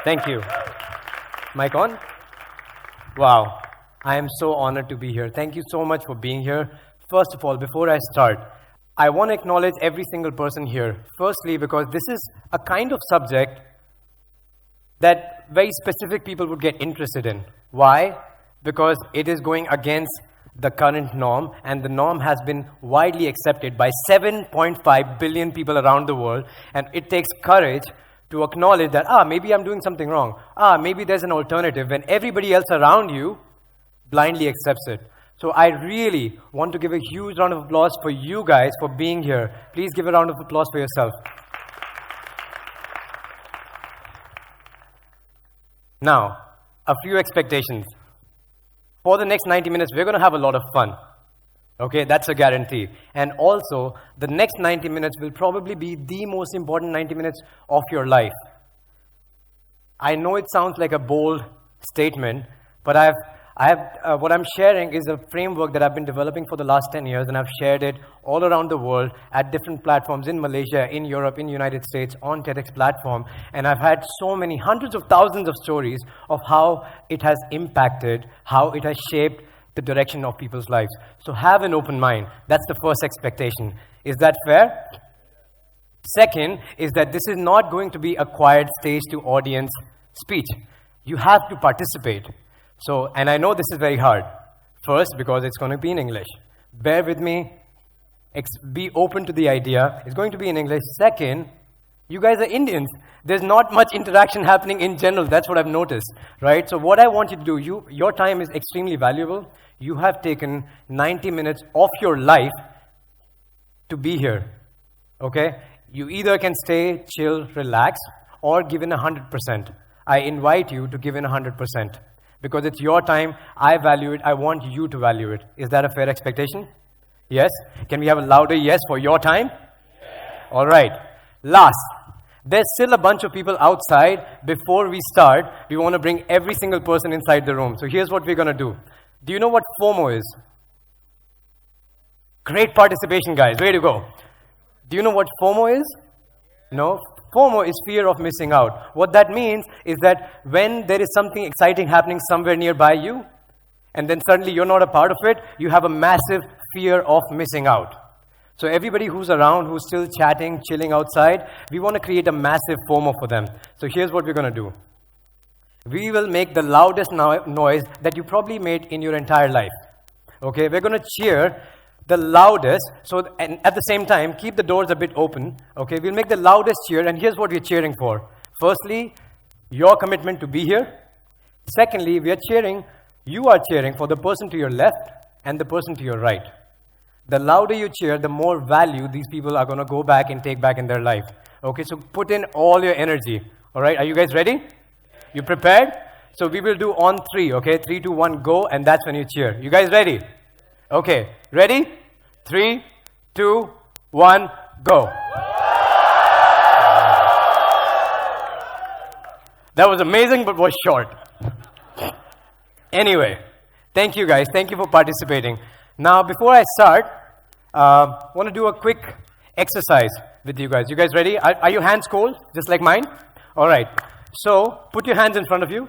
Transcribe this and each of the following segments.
Thank you. Mic on? Wow. I am so honored to be here. Thank you so much for being here. First of all, before I start, I want to acknowledge every single person here. Firstly, because this is a kind of subject that very specific people would get interested in. Why? Because it is going against the current norm, and the norm has been widely accepted by 7.5 billion people around the world, and it takes courage to acknowledge that, maybe I'm doing something wrong. Maybe there's an alternative when everybody else around you blindly accepts it. So I really want to give a huge round of applause for you guys for being here. Please give a round of applause for yourself. Now, a few expectations. For the next 90 minutes, we're going to have a lot of fun. Okay, that's a guarantee. And also, the next 90 minutes will probably be the most important 90 minutes of your life. I know it sounds like a bold statement, but what I'm sharing is a framework that I've been developing for the last 10 years, and I've shared it all around the world at different platforms in Malaysia, in Europe, in the United States, on TEDx platform. And I've had so many, hundreds of thousands of stories of how it has impacted, how it has shaped the direction of people's lives. So have an open mind. That's the first expectation. Is that fair? Second is that this is not going to be a quiet stage to audience speech. You have to participate. So, and I know this is very hard. First, because it's going to be in English. Bear with me. Be open to the idea. It's going to be in English. Second, you guys are Indians. There's not much interaction happening in general. That's what I've noticed, right? So what I want you to do, your time is extremely valuable. You have taken 90 minutes of your life to be here, okay? You either can stay, chill, relax, or give in 100%. I invite you to give in 100%. Because it's your time, I value it, I want you to value it. Is that a fair expectation? Yes? Can we have a louder yes for your time? Yes. All right. Last, there's still a bunch of people outside. Before we start, we want to bring every single person inside the room. So here's what we're going to do. Do you know what FOMO is? Great participation, guys. Way to go. Do you know what FOMO is? No? FOMO is fear of missing out. What that means is that when there is something exciting happening somewhere nearby you, and then suddenly you're not a part of it, you have a massive fear of missing out. So everybody who's around, who's still chatting, chilling outside, we want to create a massive FOMO for them. So here's what we're going to do. We will make the loudest noise that you probably made in your entire life. Okay, we're going to cheer the loudest, and at the same time, keep the doors a bit open. Okay, we'll make the loudest cheer, and here's what we're cheering for. Firstly, your commitment to be here. Secondly, you are cheering for the person to your left and the person to your right. The louder you cheer, the more value these people are going to go back and take back in their life. Okay, so put in all your energy. All right, are you guys ready? You prepared? So we will do on 3, okay? 3, 2, 1, go, and that's when you cheer. You guys ready? Okay, ready? 3, 2, 1, go. That was amazing, but was short. Anyway, thank you guys. Thank you for participating. Now, before I start, I want to do a quick exercise with you guys. You guys ready? Are your hands cold, just like mine? All right. So, put your hands in front of you,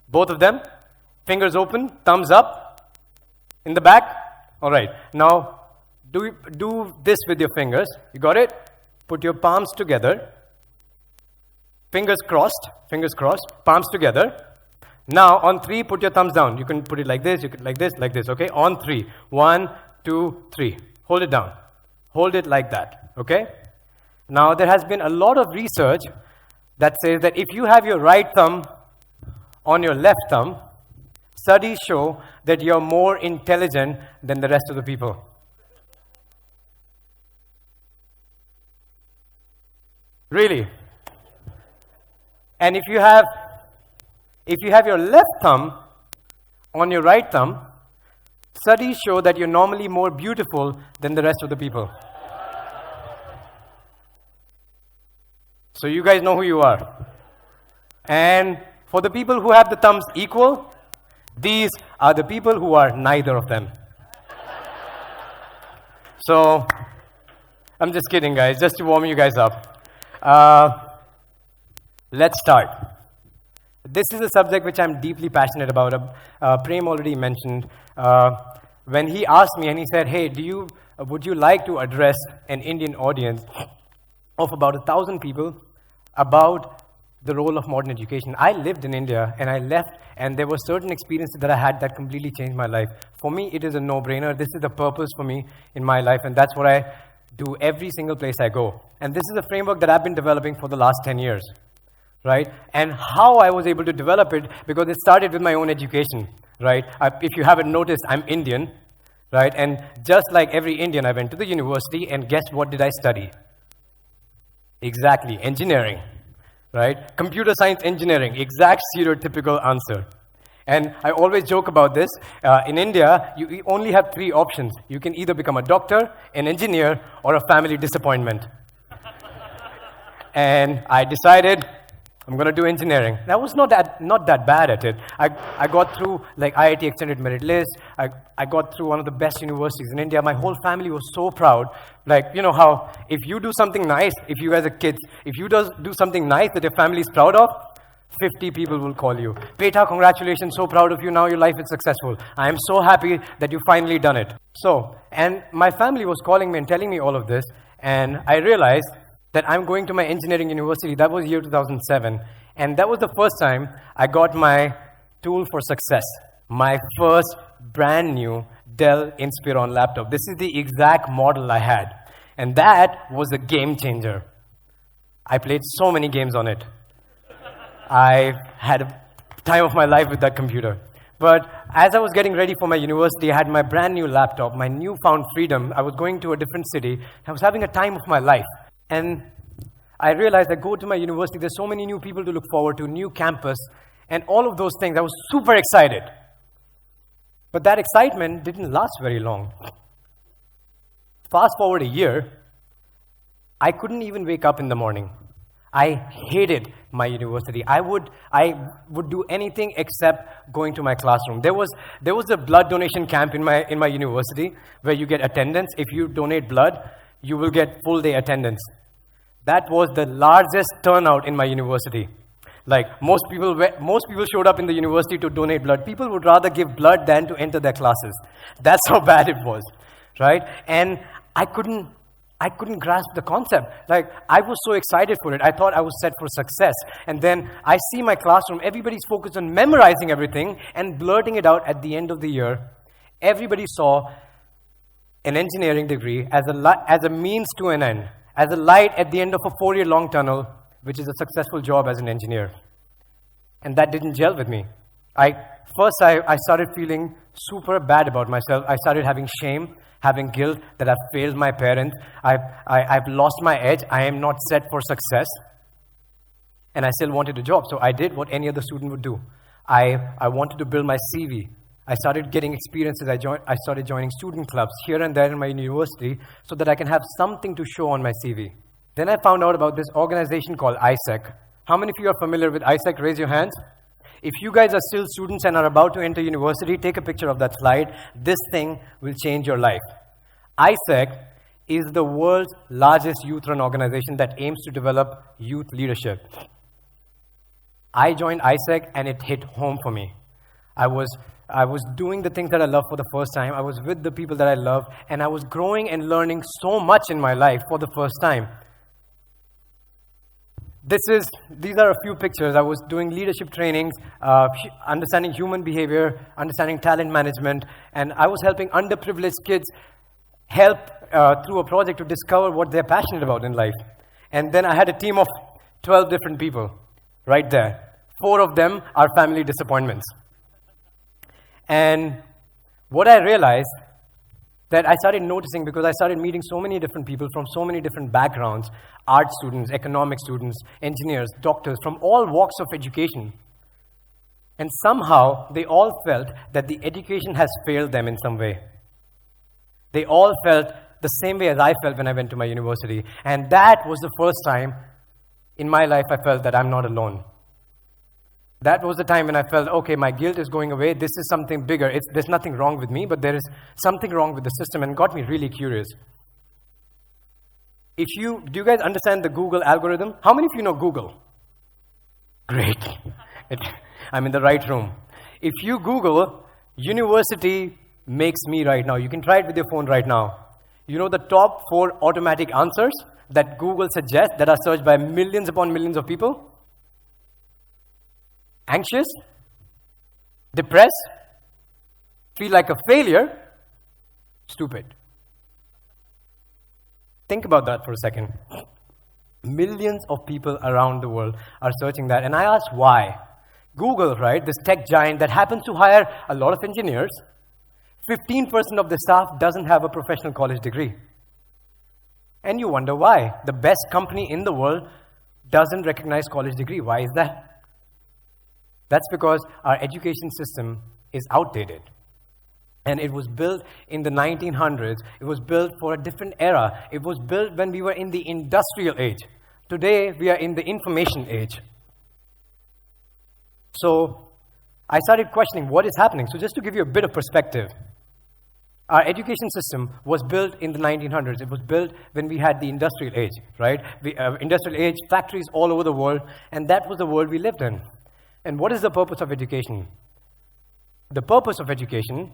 both of them. Fingers open, thumbs up. In the back. All right. Now, do this with your fingers. You got it? Put your palms together. Fingers crossed, palms together. Now, on 3, put your thumbs down. You can put it like this, you can like this, okay? On 3. 1, 2, 3. Hold it down. Hold it like that, okay? Now, there has been a lot of research that says that if you have your right thumb on your left thumb, studies show that you're more intelligent than the rest of the people. Really? And if you have your left thumb on your right thumb, studies show that you're normally more beautiful than the rest of the people. So you guys know who you are. And for the people who have the thumbs equal, these are the people who are neither of them. So, I'm just kidding, guys, just to warm you guys up. Let's start. This is a subject which I'm deeply passionate about. Prem already mentioned. When he asked me and he said, hey, would you like to address an Indian audience of about 1,000 people about the role of modern education? I lived in India and I left, and there were certain experiences that I had that completely changed my life. For me, it is a no-brainer. This is the purpose for me in my life, and that's what I do every single place I go. And this is a framework that I've been developing for the last 10 years, right? And how I was able to develop it, because it started with my own education, right? If you haven't noticed, I'm Indian, right? And just like every Indian, I went to the university, and guess what did I study? Exactly, engineering, right? Computer science engineering, exact stereotypical answer. And I always joke about this. In India, you only have 3 options. You can either become a doctor, an engineer, or a family disappointment. And I decided I'm going to do engineering. I was not that bad at it. I got through like IIT Extended Merit List. I got through one of the best universities in India. My whole family was so proud. Like, you know how if you do something nice, if you guys are kids, if you do something nice that your family is proud of, 50 people will call you. Beta, congratulations, so proud of you, now your life is successful. I am so happy that you finally done it. So, and my family was calling me and telling me all of this, and I realized that I'm going to my engineering university. That was year 2007. And that was the first time I got my tool for success. My first brand new Dell Inspiron laptop. This is the exact model I had. And that was a game changer. I played so many games on it. I had a time of my life with that computer. But as I was getting ready for my university, I had my brand new laptop, my newfound freedom. I was going to a different city. I was having a time of my life. And I realized I go to my university, there's so many new people to look forward to, new campus, and all of those things. I was super excited. But that excitement didn't last very long. Fast forward a year, I couldn't even wake up in the morning. I hated my university. I would do anything except going to my classroom. There was a blood donation camp in my university where you get attendance. If you donate blood, you will get full day attendance. That was the largest turnout in my university. Like most people showed up in the university to donate blood. People would rather give blood than to enter their classes. That's how bad it was, right? And I couldn't grasp the concept. Like, I was so excited for it. I thought I was set for success. And then I see my classroom, everybody's focused on memorizing everything and blurting it out at the end of the year. Everybody saw an engineering degree as a means to an end, as a light at the end of a 4-year-long tunnel, which is a successful job as an engineer. And that didn't gel with me. I started feeling super bad about myself. I started having shame, having guilt that I've failed my parents. I've lost my edge. I am not set for success. And I still wanted a job. So I did what any other student would do. I wanted to build my CV. I started getting experiences. I started joining student clubs here and there in my university so that I can have something to show on my CV. Then I found out about this organization called ISEC. How many of you are familiar with ISEC? Raise your hands. If you guys are still students and are about to enter university, take a picture of that slide. This thing will change your life. ISEC is the world's largest youth-run organization that aims to develop youth leadership. I joined ISEC and it hit home for me. I was doing the things that I love for the first time. I was with the people that I love, and I was growing and learning so much in my life for the first time. These are a few pictures. I was doing leadership trainings, understanding human behavior, understanding talent management, and I was helping underprivileged kids help through a project to discover what they're passionate about in life. And then I had a team of 12 different people right there. 4 of them are family disappointments. And what I realized that I started noticing, because I started meeting so many different people from so many different backgrounds, art students, economic students, engineers, doctors, from all walks of education. And somehow, they all felt that the education has failed them in some way. They all felt the same way as I felt when I went to my university. And that was the first time in my life I felt that I'm not alone. That was the time when I felt, okay, my guilt is going away. This is something bigger. There's nothing wrong with me, but there is something wrong with the system, and got me really curious. Do you guys understand the Google algorithm? How many of you know Google? Great. I'm in the right room. If you Google, university makes me right now, you can try it with your phone right now. You know the top 4 automatic answers that Google suggests that are searched by millions upon millions of people? Anxious, depressed, feel like a failure, stupid. Think about that for a second. Millions of people around the world are searching that. And I asked why. Google, right, this tech giant that happens to hire a lot of engineers, 15% of the staff doesn't have a professional college degree. And you wonder why. The best company in the world doesn't recognize college degree. Why is that? That's because our education system is outdated. And it was built in the 1900s. It was built for a different era. It was built when we were in the industrial age. Today, we are in the information age. So, I started questioning what is happening. So just to give you a bit of perspective, our education system was built in the 1900s. It was built when we had the industrial age, right? Industrial age, factories all over the world, and that was the world we lived in. And what is the purpose of education? The purpose of education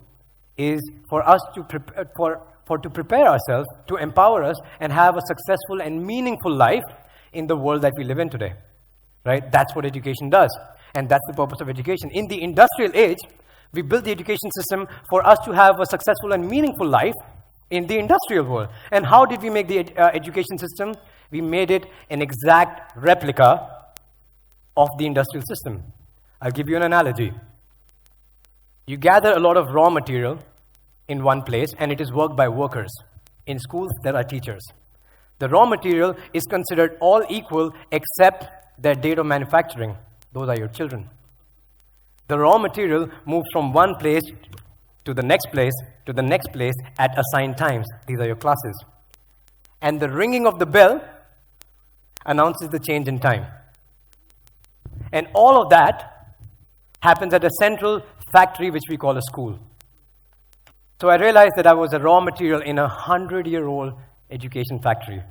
is for us to prepare ourselves, to empower us, and have a successful and meaningful life in the world that we live in today, right? That's what education does, and that's the purpose of education. In the industrial age, we built the education system for us to have a successful and meaningful life in the industrial world. And how did we make the education system? We made it an exact replica of the industrial system. I'll give you an analogy. You gather a lot of raw material in one place, and it is worked by workers. In schools, there are teachers. The raw material is considered all equal except their date of manufacturing. Those are your children. The raw material moves from one place to the next place to the next place at assigned times. These are your classes. And the ringing of the bell announces the change in time. And all of that happens at a central factory which we call a school. So I realized that I was a raw material in a 100-year-old education factory.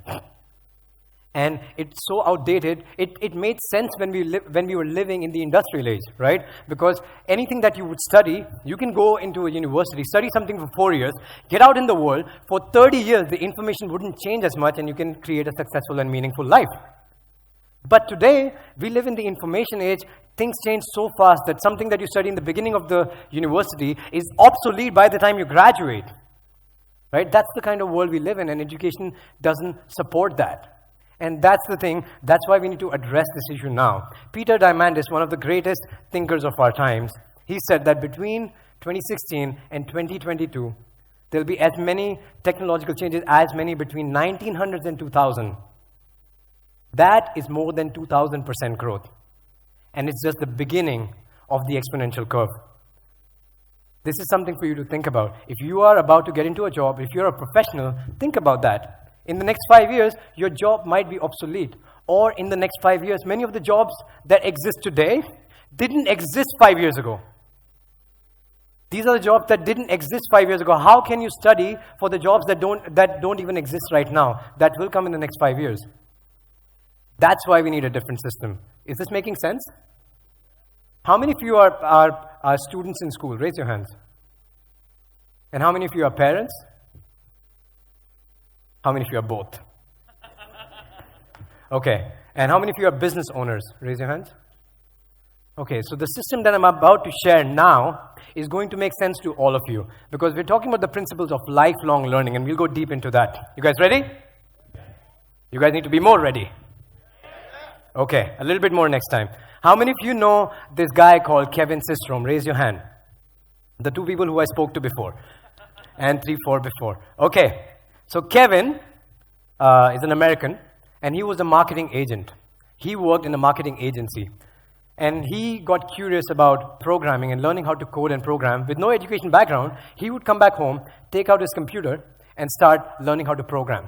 And it's so outdated, it made sense when we were living in the industrial age, right? Because anything that you would study, you can go into a university, study something for 4 years, get out in the world, for 30 years the information wouldn't change as much and you can create a successful and meaningful life. But today, we live in the information age. Things change so fast that something that you study in the beginning of the university is obsolete by the time you graduate. Right? That's the kind of world we live in, and education doesn't support that. And that's the thing, that's why we need to address this issue now. Peter Diamandis, one of the greatest thinkers of our times, he said that between 2016 and 2022, there'll be as many technological changes as many between 1900s and 2000. That is more than 2,000% growth. And it's just the beginning of the exponential curve. This is something for you to think about. If you are about to get into a job, if you're a professional, think about that. In the next 5 years, your job might be obsolete. Or in the next 5 years, many of the jobs that exist today didn't exist 5 years ago. These are the jobs that didn't exist 5 years ago. How can you study for the jobs that don't even exist right now, that will come in the next 5 years? That's why we need a different system. Is this making sense? How many of you are students in school? Raise your hands. And how many of you are parents? How many of you are both? Okay. And how many of you are business owners? Raise your hands. Okay, so the system that I'm about to share now is going to make sense to all of you, because we're talking about the principles of lifelong learning, and we'll go deep into that. You guys ready? You guys need to be more ready. Okay, a little bit more next time. How many of you know this guy called Kevin Systrom? Raise your hand. The two people who I spoke to before. And 3, 4 before. Okay, so Kevin is an American, and he was a marketing agent. He worked in a marketing agency. And he got curious about programming and learning how to code and program. With no education background, he would come back home, take out his computer, and start learning how to program.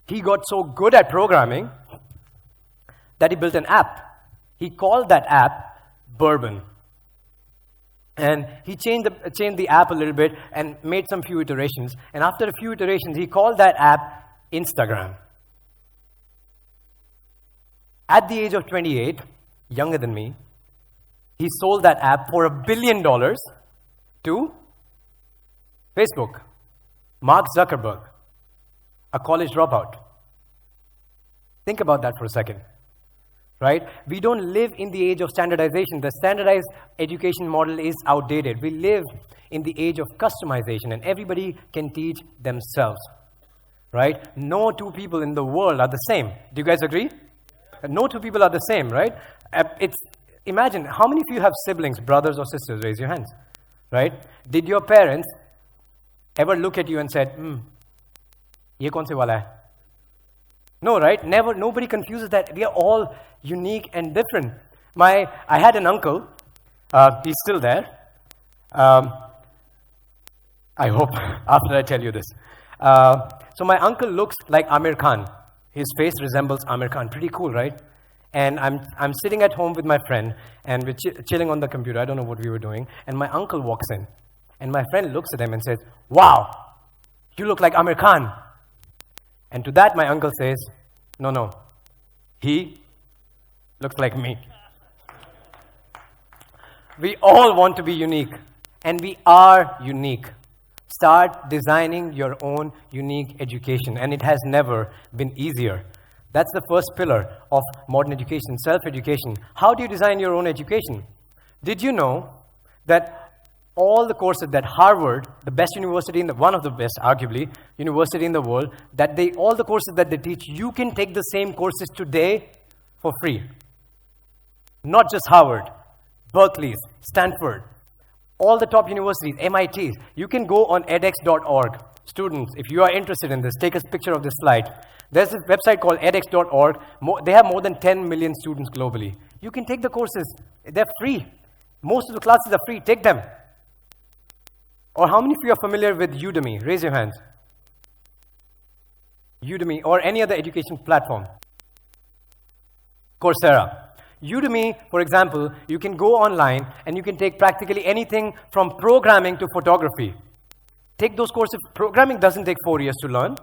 He got so good at programming that he built an app. He called that app Bourbon. And he changed the app a little bit and made some few iterations. And after a few iterations, he called that app Instagram. At the age of 28, younger than me, He sold that app for $1 billion to Facebook. Mark Zuckerberg, a college dropout. Think about that for a second, right? We don't live in the age of standardization. The standardized education model is outdated. We live in the age of customization, and everybody can teach themselves, right? No two people in the world are the same. Do you guys agree? No two people are the same, right? Imagine, how many of you have siblings, brothers or sisters? Raise your hands, right? Did your parents ever look at you and said, ye kaun se wala hai? No, right? Never. Nobody confuses that. We are all unique and different. I had an uncle. He's still there. I hope after I tell you this. So my uncle looks like Amir Khan. His face resembles Amir Khan. Pretty cool, right? And I'm sitting at home with my friend, and we're chilling on the computer. I don't know what we were doing. And my uncle walks in. And my friend looks at him and says, "Wow, you look like Amir Khan." And to that, my uncle says, no, he looks like me. We all want to be unique, and we are unique. Start designing your own unique education, and it has never been easier. That's the first pillar of modern education, self-education. How do you design your own education? Did you know that all the courses that Harvard, the best university one of the best, arguably, university in the world, all the courses that they teach, you can take the same courses today for free. Not just Harvard, Berkeley, Stanford, all the top universities, MITs. You can go on edx.org. Students, if you are interested in this, take a picture of this slide. There's this website called edx.org. They have more than 10 million students globally. You can take the courses. They're free. Most of the classes are free. Take them. Or how many of you are familiar with Udemy? Raise your hands. Udemy or any other education platform. Coursera. Udemy, for example, you can go online and you can take practically anything from programming to photography. Take those courses. Programming doesn't take 4 years to learn.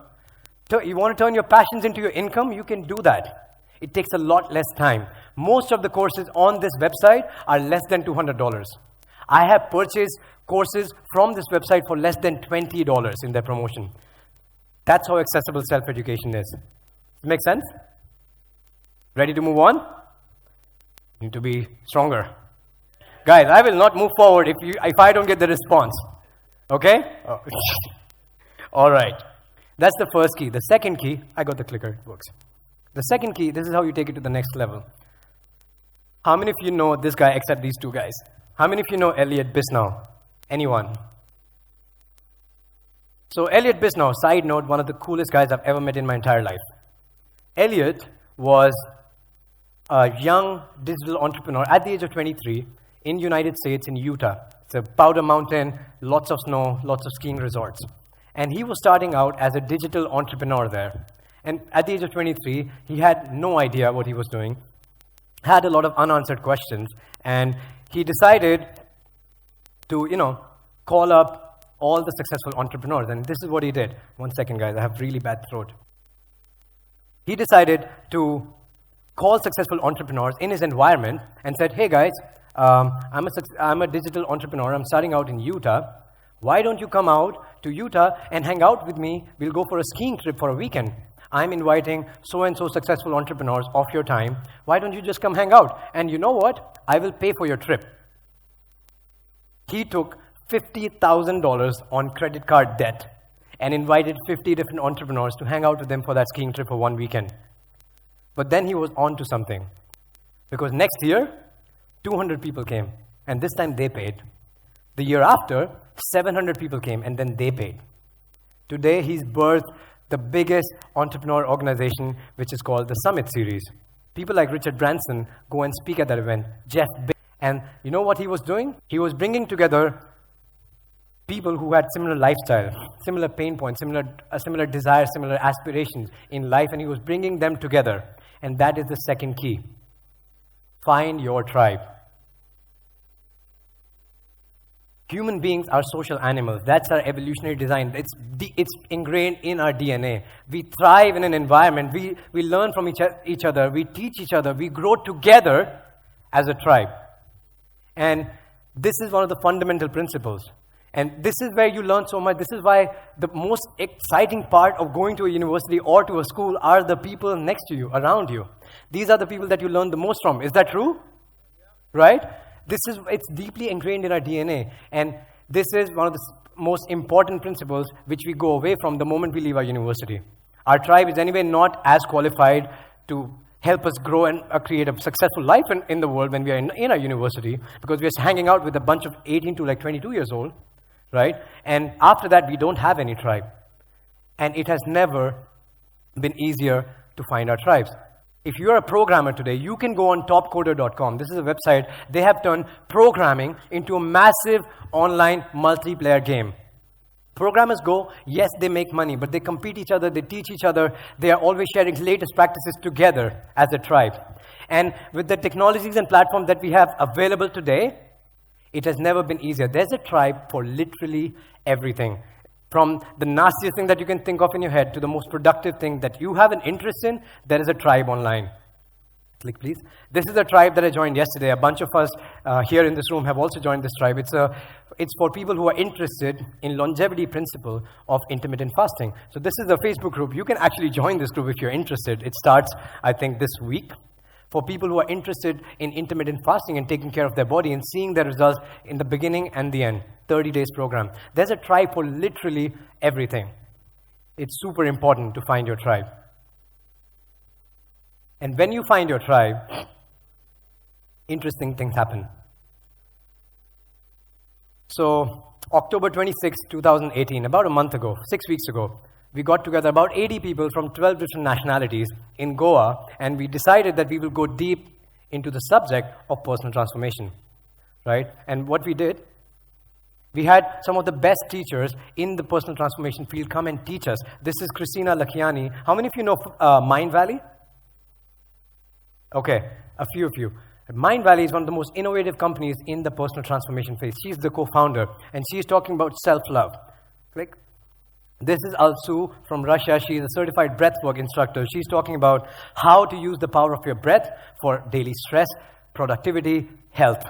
You want to turn your passions into your income? You can do that. It takes a lot less time. Most of the courses on this website are less than $200. I have purchased courses from this website for less than $20 in their promotion. That's how accessible self-education is. Does it make sense? Ready to move on? Need to be stronger. Guys, I will not move forward if I don't get the response. Okay? Oh. All right. That's the first key. The second key, I got the clicker, it works. The second key, this is how you take it to the next level. How many of you know this guy except these two guys? How many of you know Elliot Bisnow? Anyone? So Elliot Bisnow, side note, one of the coolest guys I've ever met in my entire life. Elliot was a young digital entrepreneur at the age of 23 in the United States, in Utah. It's a powder mountain, lots of snow, lots of skiing resorts. And he was starting out as a digital entrepreneur there. And at the age of 23, he had no idea what he was doing, had a lot of unanswered questions, and he decided to, call up all the successful entrepreneurs. And this is what he did. One second, guys, I have really bad throat. He decided to call successful entrepreneurs in his environment and said, "Hey guys, I'm a digital entrepreneur. I'm starting out in Utah. Why don't you come out to Utah and hang out with me? We'll go for a skiing trip for a weekend. I'm inviting so-and-so successful entrepreneurs off your time. Why don't you just come hang out? And you know what? I will pay for your trip." He took $50,000 on credit card debt and invited 50 different entrepreneurs to hang out with him for that skiing trip for one weekend. But then he was on to something. Because next year, 200 people came, and this time they paid. The year after, 700 people came, and then they paid. Today, he's birthed the biggest entrepreneur organization, which is called the Summit Series. People like Richard Branson go and speak at that event, Jeff Bezos. And you know what he was doing? He was bringing together people who had similar lifestyle, similar pain points, similar desires, similar aspirations in life, and he was bringing them together. And that is the second key. Find your tribe. Human beings are social animals. That's our evolutionary design. It's ingrained in our DNA. We thrive in an environment. We learn from each other. We teach each other. We grow together as a tribe. And this is one of the fundamental principles. And this is where you learn so much. This is why the most exciting part of going to a university or to a school are the people next to you, around you. These are the people that you learn the most from. Is that true? Right? It's deeply ingrained in our DNA. And this is one of the most important principles which we go away from the moment we leave our university. Our tribe is anyway not as qualified to help us grow and create a successful life in the world when we are in our university, because we are hanging out with a bunch of 18 to like 22 years old, right? And after that, we don't have any tribe. And it has never been easier to find our tribes. If you're a programmer today, you can go on topcoder.com. This is a website. They have turned programming into a massive online multiplayer game. Programmers go, yes, they make money, but they compete each other, they teach each other, they are always sharing latest practices together as a tribe. And with the technologies and platforms that we have available today, it has never been easier. There's a tribe for literally everything. From the nastiest thing that you can think of in your head to the most productive thing that you have an interest in, there is a tribe online. Click, please. This is a tribe that I joined yesterday. A bunch of us here in this room have also joined this tribe. It's for people who are interested in longevity principle of intermittent fasting. So this is the Facebook group. You can actually join this group if you're interested. It starts, I think, this week. For people who are interested in intermittent fasting and taking care of their body and seeing their results in the beginning and the end. 30 days program. There's a tribe for literally everything. It's super important to find your tribe. And when you find your tribe, interesting things happen. So, October 26, 2018, about a month ago, 6 weeks ago, we got together about 80 people from 12 different nationalities in Goa, and we decided that we will go deep into the subject of personal transformation, right? And what we did, we had some of the best teachers in the personal transformation field come and teach us. This is Christina Lakiani. How many of you know Mind Valley? Okay, a few of you. Mind Valley is one of the most innovative companies in the personal transformation phase. She's the co-founder, and she's talking about self-love. Click. This is Alsu from Russia. She is a certified breathwork instructor. She's talking about how to use the power of your breath for daily stress, productivity, health.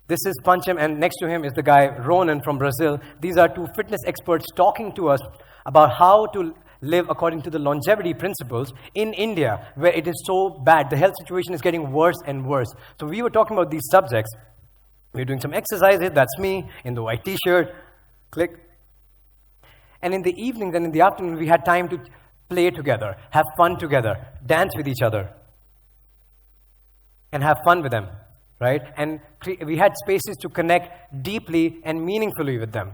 This is Pancham, and next to him is the guy Ronan from Brazil. These are two fitness experts talking to us about how to live according to the longevity principles in India, where it is so bad. The health situation is getting worse and worse. So we were talking about these subjects. We were doing some exercises. That's me in the white t-shirt. Click. And in the evenings and in the afternoon, we had time to play together, have fun together, dance with each other, and have fun with them, right? And we had spaces to connect deeply and meaningfully with them.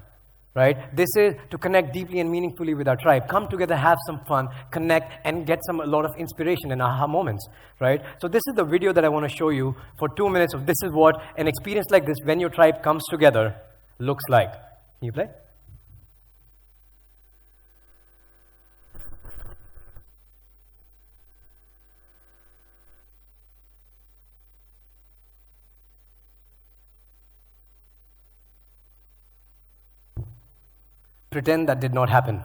Right? This is to connect deeply and meaningfully with our tribe. Come together, have some fun, connect, and get a lot of inspiration and aha moments. Right? So this is the video that I want to show you for 2 minutes of this is what an experience like this, when your tribe comes together, looks like. Can you play? Pretend that did not happen.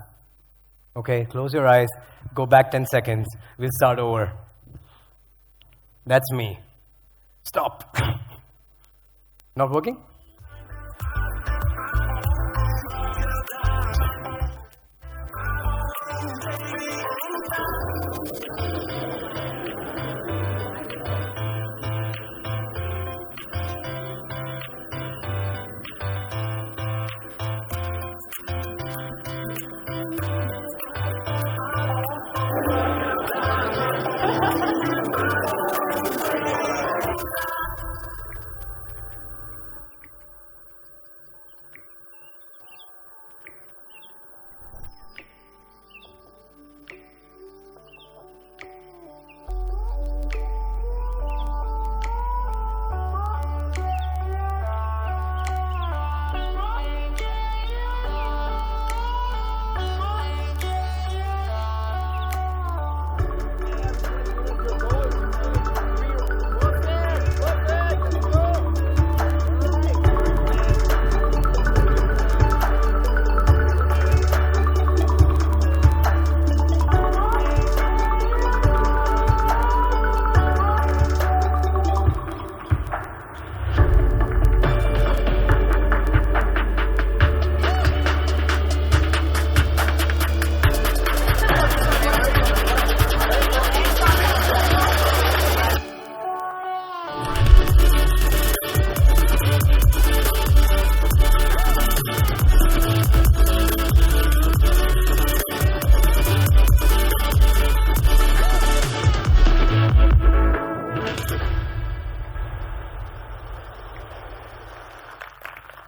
Okay, close your eyes, go back 10 seconds, we'll start over. That's me. Stop. Not working?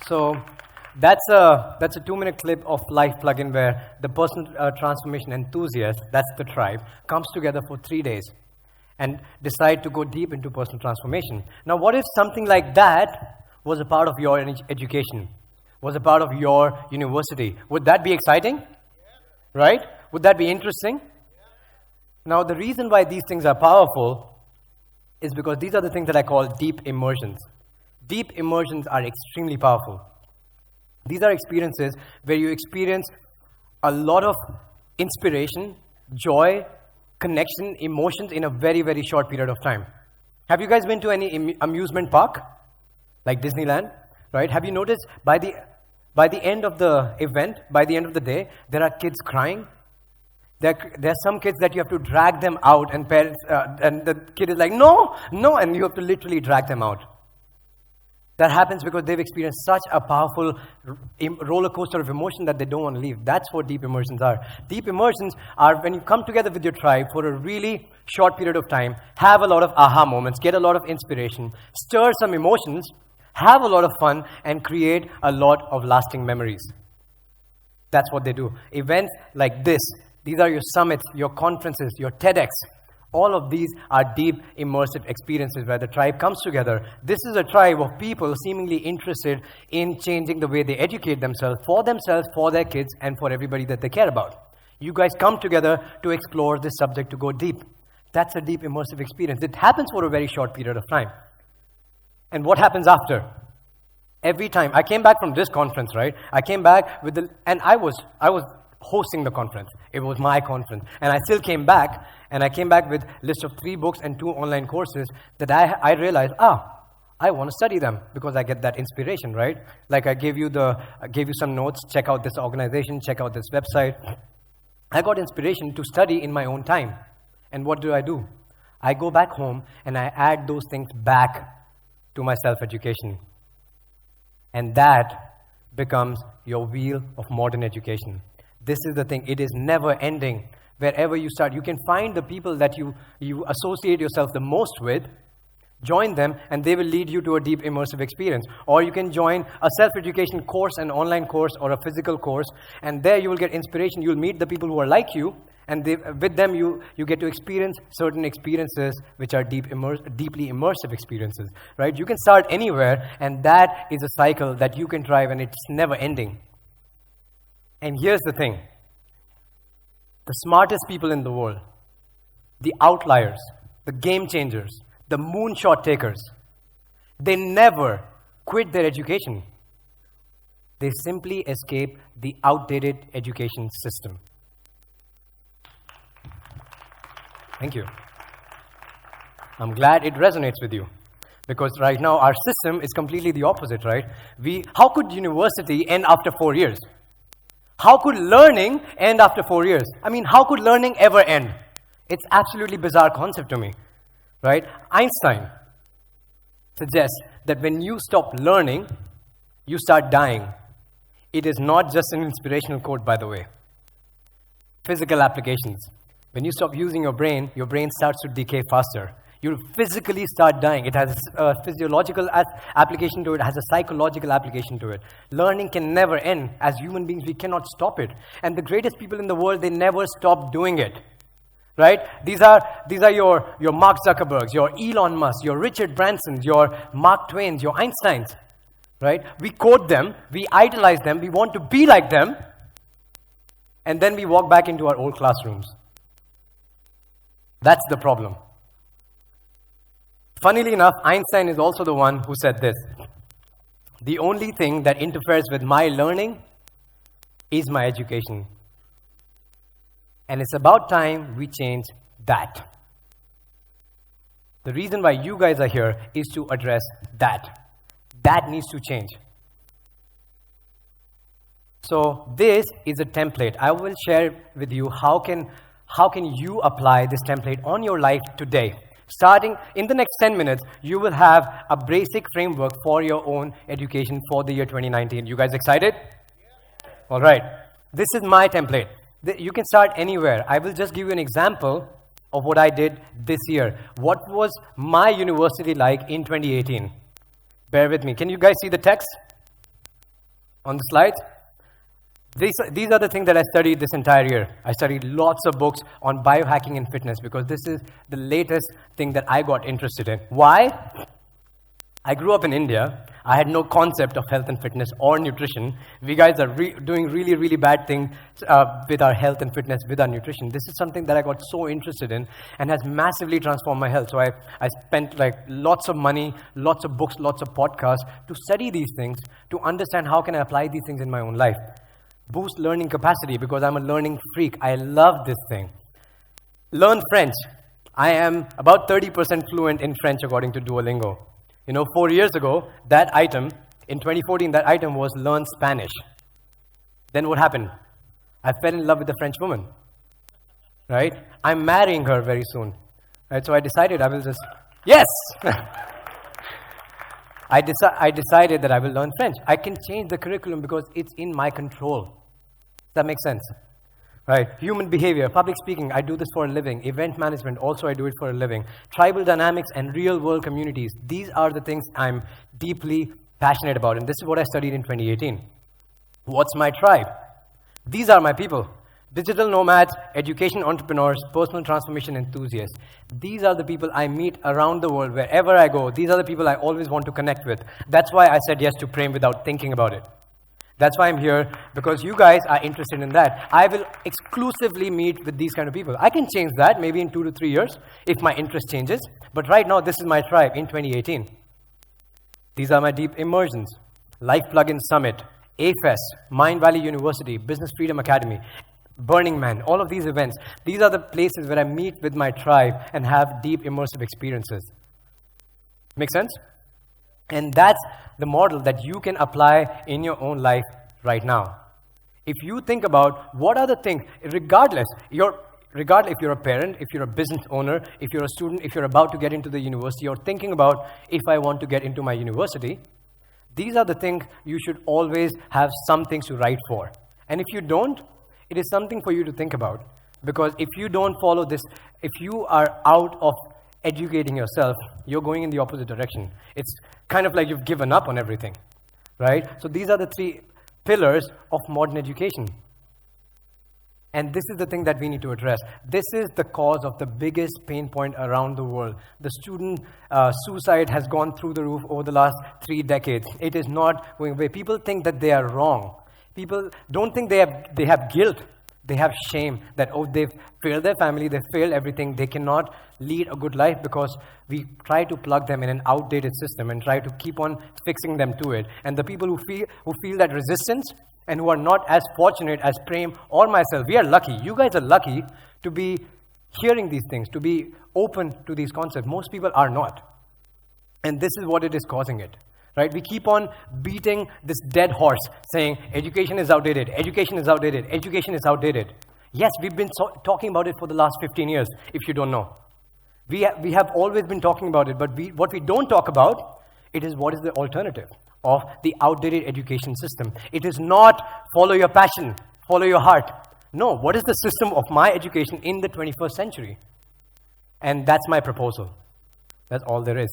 So that's a 2-minute clip of Life plugin where the personal transformation enthusiast, that's the tribe, comes together for 3 days and decide to go deep into personal transformation. Now, what if something like that was a part of your education, was a part of your university? Would that be exciting? Right? Would that be interesting? Now, the reason why these things are powerful is because these are the things that I call deep immersions. Deep immersions are extremely powerful. These are experiences where you experience a lot of inspiration, joy, connection, emotions in a very, very short period of time. Have you guys been to any amusement park? Like Disneyland, right? Have you noticed by the end of the event, by the end of the day, there are kids crying? There are some kids that you have to drag them out, and parents, and the kid is like, no, and you have to literally drag them out. That happens because they've experienced such a powerful roller coaster of emotion that they don't want to leave. That's what deep immersions are. Deep immersions are when you come together with your tribe for a really short period of time, have a lot of aha moments, get a lot of inspiration, stir some emotions, have a lot of fun, and create a lot of lasting memories. That's what they do. Events like this, these are your summits, your conferences, your TEDx. All of these are deep, immersive experiences where the tribe comes together. This is a tribe of people seemingly interested in changing the way they educate themselves, for their kids, and for everybody that they care about. You guys come together to explore this subject, to go deep. That's a deep, immersive experience. It happens for a very short period of time. And what happens after? Every time, I came back from this conference, right? I came back with and I was hosting the conference. It was my conference. And I still came back, and I came back with a list of 3 books and 2 online courses that I realized, I want to study them because I get that inspiration, right? Like I gave you some notes, check out this organization, check out this website. I got inspiration to study in my own time. And what do? I go back home and I add those things back to my self-education. And that becomes your wheel of modern education. This is the thing. It is never ending. Wherever you start, you can find the people that you associate yourself the most with, join them, and they will lead you to a deep immersive experience. Or you can join a self-education course, an online course, or a physical course, and there you will get inspiration. You'll meet the people who are like you, and with them you get to experience certain experiences which are deeply immersive experiences, right? You can start anywhere, and that is a cycle that you can drive, and it's never ending. And here's the thing. The smartest people in the world, the outliers, the game changers, the moonshot takers, they never quit their education. They simply escape the outdated education system. Thank you. I'm glad it resonates with you. Because right now our system is completely the opposite, right? How could university end after 4 years? How could learning end after 4 years? I mean, how could learning ever end? It's absolutely bizarre concept to me, right? Einstein suggests that when you stop learning, you start dying. It is not just an inspirational quote, by the way. Physical applications. When you stop using your brain starts to decay faster. You'll physically start dying. It has a physiological application to it. It has a psychological application to it. Learning can never end. As human beings, we cannot stop it. And the greatest people in the world, they never stop doing it. Right? These are your Mark Zuckerbergs, your Elon Musk, your Richard Bransons, your Mark Twains, your Einsteins. Right? We quote them, we idolize them, we want to be like them, and then we walk back into our old classrooms. That's the problem. Funnily enough, Einstein is also the one who said this. The only thing that interferes with my learning is my education. And it's about time we change that. The reason why you guys are here is to address that. That needs to change. So this is a template. I will share with you how can you apply this template on your life today. Starting in the next 10 minutes, you will have a basic framework for your own education for the year 2019. You guys excited? Yeah. All right. This is my template. You can start anywhere. I will just give you an example of what I did this year. What was my university like in 2018? Bear with me. Can you guys see the text? on the slides. These are the things that I studied this entire year. I studied lots of books on biohacking and fitness because this is the latest thing that I got interested in. Why? I grew up in India. I had no concept of health and fitness or nutrition. We guys are doing really, really bad things with our health and fitness, with our nutrition. This is something that I got so interested in and has massively transformed my health. So I spent like lots of money, lots of books, lots of podcasts to study these things, to understand how can I apply these things in my own life. Boost learning capacity because I'm a learning freak. I love this thing. Learn French. I am about 30% fluent in French according to Duolingo. 4 years ago, that item, in 2014, that item was learn Spanish. Then what happened? I fell in love with a French woman, right? I'm marrying her very soon, right? So I decided I will just, yes! I decided that I will learn French. I can change the curriculum because it's in my control. Does that make sense? Right, human behavior, public speaking, I do this for a living. Event management, also I do it for a living. Tribal dynamics and real-world communities. These are the things I'm deeply passionate about, and this is what I studied in 2018. What's my tribe? These are my people. Digital nomads, education entrepreneurs, personal transformation enthusiasts. These are the people I meet around the world, wherever I go. These are the people I always want to connect with. That's why I said yes to Prem without thinking about it. That's why I'm here, because you guys are interested in that. I will exclusively meet with these kind of people. I can change that maybe in 2 to 3 years if my interest changes. But right now, this is my tribe in 2018. These are my deep immersions. Life Plugin Summit, AFES, Mind Valley University, Business Freedom Academy, Burning Man, all of these events. These are the places where I meet with my tribe and have deep immersive experiences. Make sense? And that's the model that you can apply in your own life right now. If you think about what are the things, regardless if you're a parent, if you're a business owner, if you're a student, if you're about to get into the university, or thinking about if I want to get into my university, these are the things you should always have some things to write for. And if you don't, it is something for you to think about. Because if you don't follow this, if you are out of educating yourself, you're going in the opposite direction. It's kind of like you've given up on everything, right? So these are the 3 pillars of modern education. And this is the thing that we need to address. This is the cause of the biggest pain point around the world. The student suicide has gone through the roof over the last 3 decades. It is not going away. People think that they are wrong. People don't think they have guilt. They have shame that, oh, they've failed their family, they've failed everything, they cannot lead a good life because we try to plug them in an outdated system and try to keep on fixing them to it. And the people who feel that resistance and who are not as fortunate as Prem or myself, we are lucky. You guys are lucky to be hearing these things, to be open to these concepts. Most people are not. And this is what it is causing it. Right? We keep on beating this dead horse, saying education is outdated, education is outdated, education is outdated. Yes, we've been talking about it for the last 15 years, if you don't know. We have always been talking about it, but what we don't talk about, it is what is the alternative of the outdated education system. It is not follow your passion, follow your heart. No, what is the system of my education in the 21st century? And that's my proposal. That's all there is.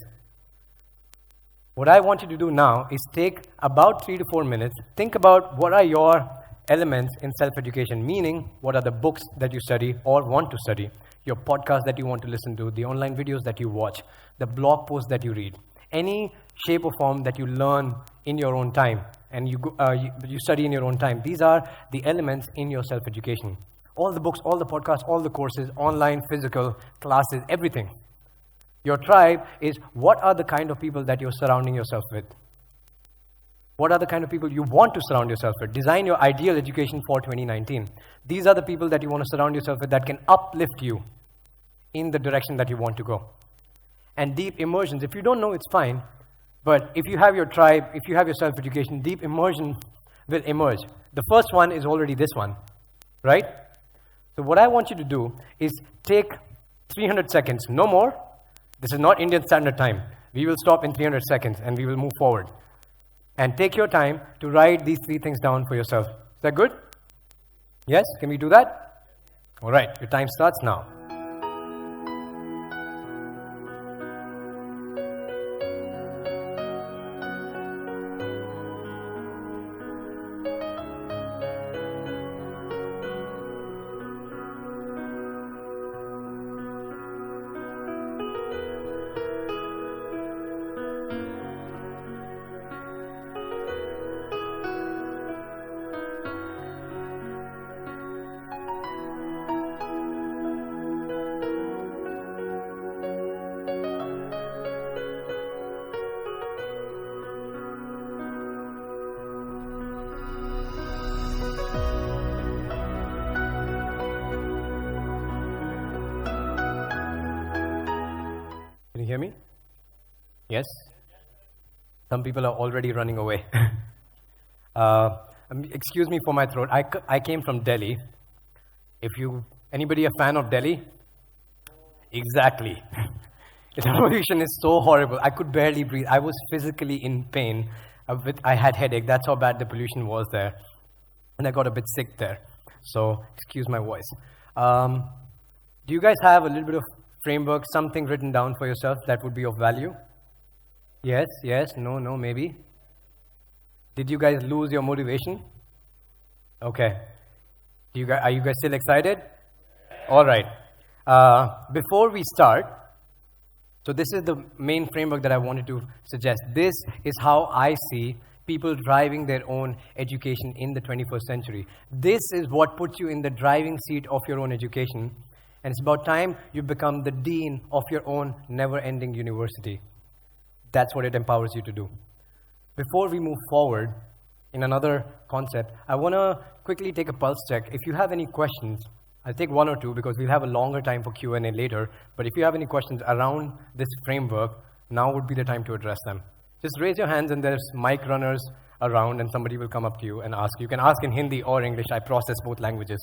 What I want you to do now is take about 3 to 4 minutes, think about what are your elements in self-education, meaning what are the books that you study or want to study, your podcasts that you want to listen to, the online videos that you watch, the blog posts that you read, any shape or form that you learn in your own time and you study in your own time. These are the elements in your self-education. All the books, all the podcasts, all the courses, online, physical, classes, everything. Your tribe is what are the kind of people that you're surrounding yourself with? What are the kind of people you want to surround yourself with? Design your ideal education for 2019. These are the people that you want to surround yourself with that can uplift you in the direction that you want to go. And deep immersions, if you don't know, it's fine. But if you have your tribe, if you have your self-education, deep immersion will emerge. The first one is already this one, right? So what I want you to do is take 300 seconds, no more. This is not Indian Standard Time. We will stop in 300 seconds and we will move forward. And take your time to write these 3 things down for yourself. Is that good? Yes? Can we do that? All right. Your time starts now. you hear me? Yes? Some people are already running away. Excuse me for my throat. I came from Delhi. Anybody a fan of Delhi? Exactly. The pollution is so horrible. I could barely breathe. I was physically in pain. I had headache. That's how bad the pollution was there. And I got a bit sick there. So excuse my voice. Do you guys have a little bit of framework, something written down for yourself that would be of value? Yes, yes, no, maybe. Did you guys lose your motivation? Okay. Are you guys still excited? All right. Before we start, so this is the main framework that I wanted to suggest. This is how I see people driving their own education in the 21st century. This is what puts you in the driving seat of your own education. And it's about time you become the dean of your own never-ending university. That's what it empowers you to do. Before we move forward in another concept, I want to quickly take a pulse check. If you have any questions, I'll take one or two because we'll have a longer time for Q&A later. But if you have any questions around this framework, now would be the time to address them. Just raise your hands and there's mic runners around and somebody will come up to you and ask. You can ask in Hindi or English. I process both languages.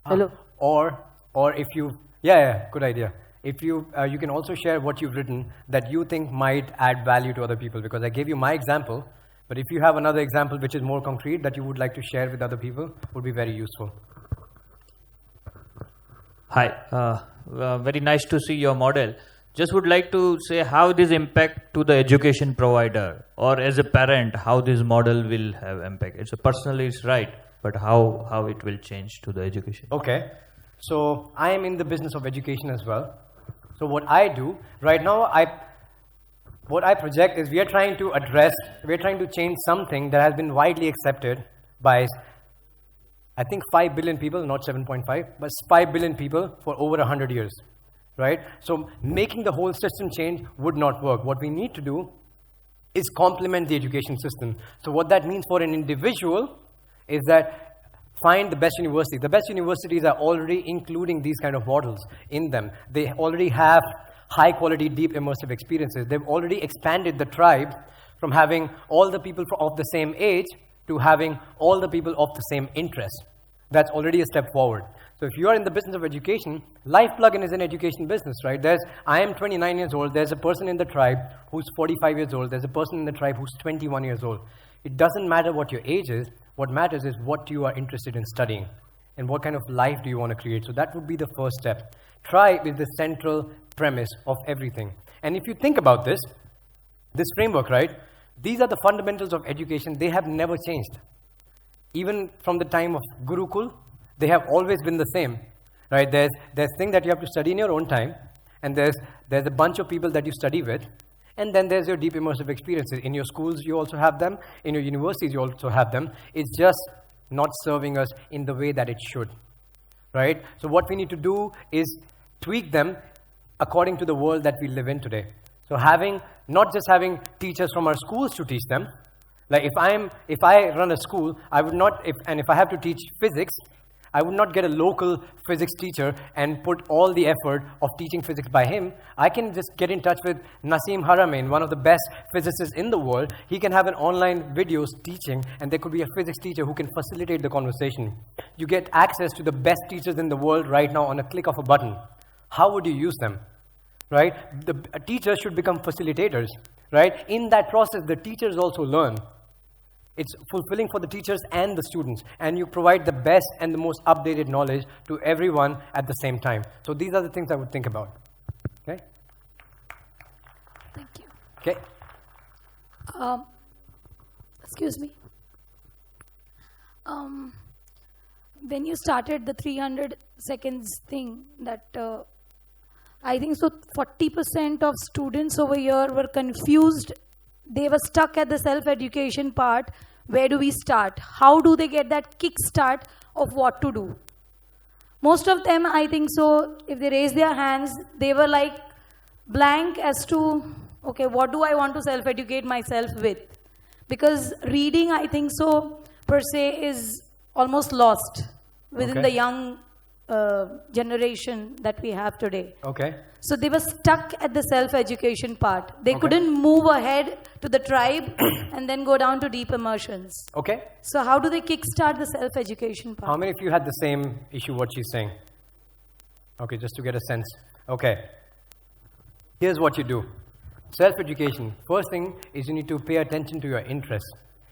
Hello. Or if you, yeah, good idea. If you can also share what you've written that you think might add value to other people, because I gave you my example, but if you have another example which is more concrete that you would like to share with other people, would be very useful. Hi, very nice to see your model. Just would like to say how this impact to the education provider or as a parent, how this model will have impact. It's personally it's right, but how it will change to the education. Okay, so I am in the business of education as well. So what I do right now, what I project is we are trying to change something that has been widely accepted by, I think 5 billion people, not 7.5, but 5 billion people for over 100 years, right? So making the whole system change would not work. What we need to do is complement the education system. So what that means for an individual is that find the best universities. The best universities are already including these kind of models in them. They already have high quality, deep immersive experiences. They've already expanded the tribe from having all the people of the same age to having all the people of the same interest. That's already a step forward. So if you are in the business of education, Life Plugin is an education business, right? I am 29 years old. There's a person in the tribe who's 45 years old. There's a person in the tribe who's 21 years old. It doesn't matter what your age is. What matters is what you are interested in studying and what kind of life do you want to create. So that would be the first step. Tribe is the central premise of everything. And if you think about this framework, right? These are the fundamentals of education. They have never changed. Even from the time of Gurukul, they have always been the same, right? There's thing that you have to study in your own time, and there's a bunch of people that you study with, and then there's your deep immersive experiences. In your schools, you also have them. In your universities, you also have them. It's just not serving us in the way that it should, right? So what we need to do is tweak them according to the world that we live in today. So not just having teachers from our schools to teach them. Like if I run a school, I would not, if I have to teach physics, I would not get a local physics teacher and put all the effort of teaching physics by him. I can just get in touch with Naseem Haramain, one of the best physicists in the world. He can have an online videos teaching, and there could be a physics teacher who can facilitate the conversation. You get access to the best teachers in the world right now on a click of a button. How would you use them, right? The teachers should become facilitators, right? In that process, the teachers also learn. It's fulfilling for the teachers and the students, and you provide the best and the most updated knowledge to everyone at the same time. So these are the things I would think about. Okay? Thank you. Okay. Excuse me. When you started the 300 seconds thing, that I think so 40% of students over here were confused. They were stuck at the self-education part. Where do we start? How do they get that kick-start of what to do? Most of them, I think so, if they raise their hands, they were like blank as to, okay, what do I want to self-educate myself with? Because reading, I think so, per se, is almost lost. within Okay. the young generation that we have today. Okay. So they were stuck at the self-education part. They Okay. couldn't move ahead to the tribe and then go down to deep immersions. Okay. So how do they kickstart the self-education part? How many of you had the same issue what she's saying? Okay, just to get a sense. Okay. Here's what you do. Self-education. First thing is you need to pay attention to your interests.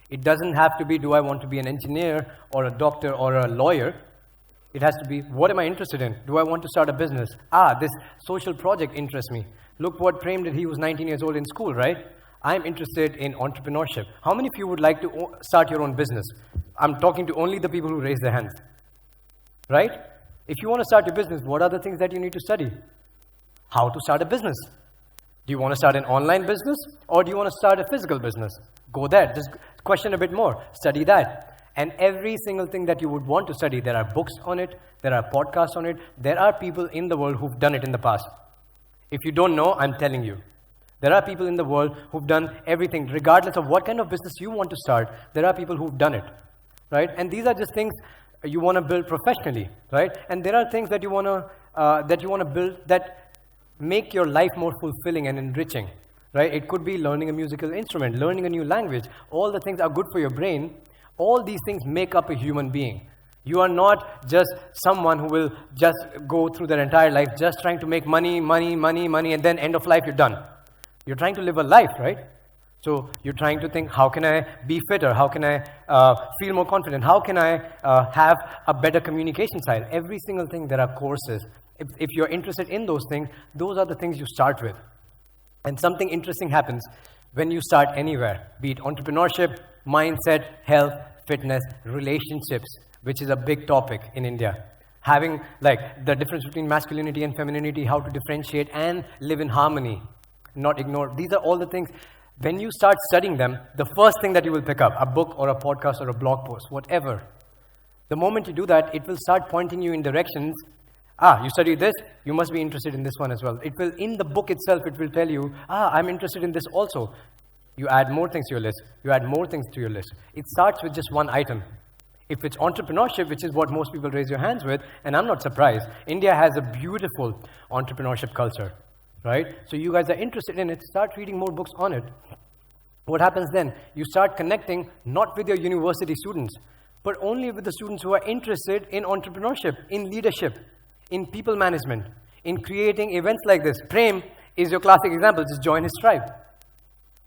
It doesn't have to be, do I want to be an engineer or a doctor or a lawyer? It has to be, what am I interested in? Do I want to start a business? This social project interests me. Look what Prem did. He was 19 years old in school, right? I'm interested in entrepreneurship. How many of you would like to start your own business? I'm talking to only the people who raise their hands, right? If you want to start your business, what are the things that you need to study? How to start a business. Do you want to start an online business or do you want to start a physical business? Go there. Just question a bit more. Study that. And every single thing that you would want to study, there are books on it, there are podcasts on it, there are people in the world who've done it in the past. If you don't know, I'm telling you. There are people in the world who've done everything, regardless of what kind of business you want to start, there are people who've done it, right? And these are just things you want to build professionally, right? And there are things that you want to build that make your life more fulfilling and enriching, right? It could be learning a musical instrument, learning a new language. All the things are good for your brain. All these things make up a human being. You are not just someone who will just go through their entire life just trying to make money, and then end of life you're done. You're trying to live a life, right? So you're trying to think, how can I be fitter? How can I feel more confident? How can I have a better communication style? Every single thing, there are courses. If you're interested in those things, those are the things you start with. And something interesting happens when you start anywhere, be it entrepreneurship, mindset, health, fitness, relationships, which is a big topic in India. Having like the difference between masculinity and femininity, how to differentiate and live in harmony, not ignore. These are all the things. When you start studying them, the first thing that you will pick up, a book or a podcast or a blog post, whatever. The moment you do that, it will start pointing you in directions. You study this, you must be interested in this one as well. It will, in the book itself, it will tell you, I'm interested in this also. You add more things to your list. You add more things to your list. It starts with just one item. If it's entrepreneurship, which is what most people raise your hands with, and I'm not surprised, India has a beautiful entrepreneurship culture, right? So you guys are interested in it, start reading more books on it. What happens then? You start connecting not with your university students, but only with the students who are interested in entrepreneurship, in leadership, in people management, in creating events like this. Prem is your classic example. Just join his tribe.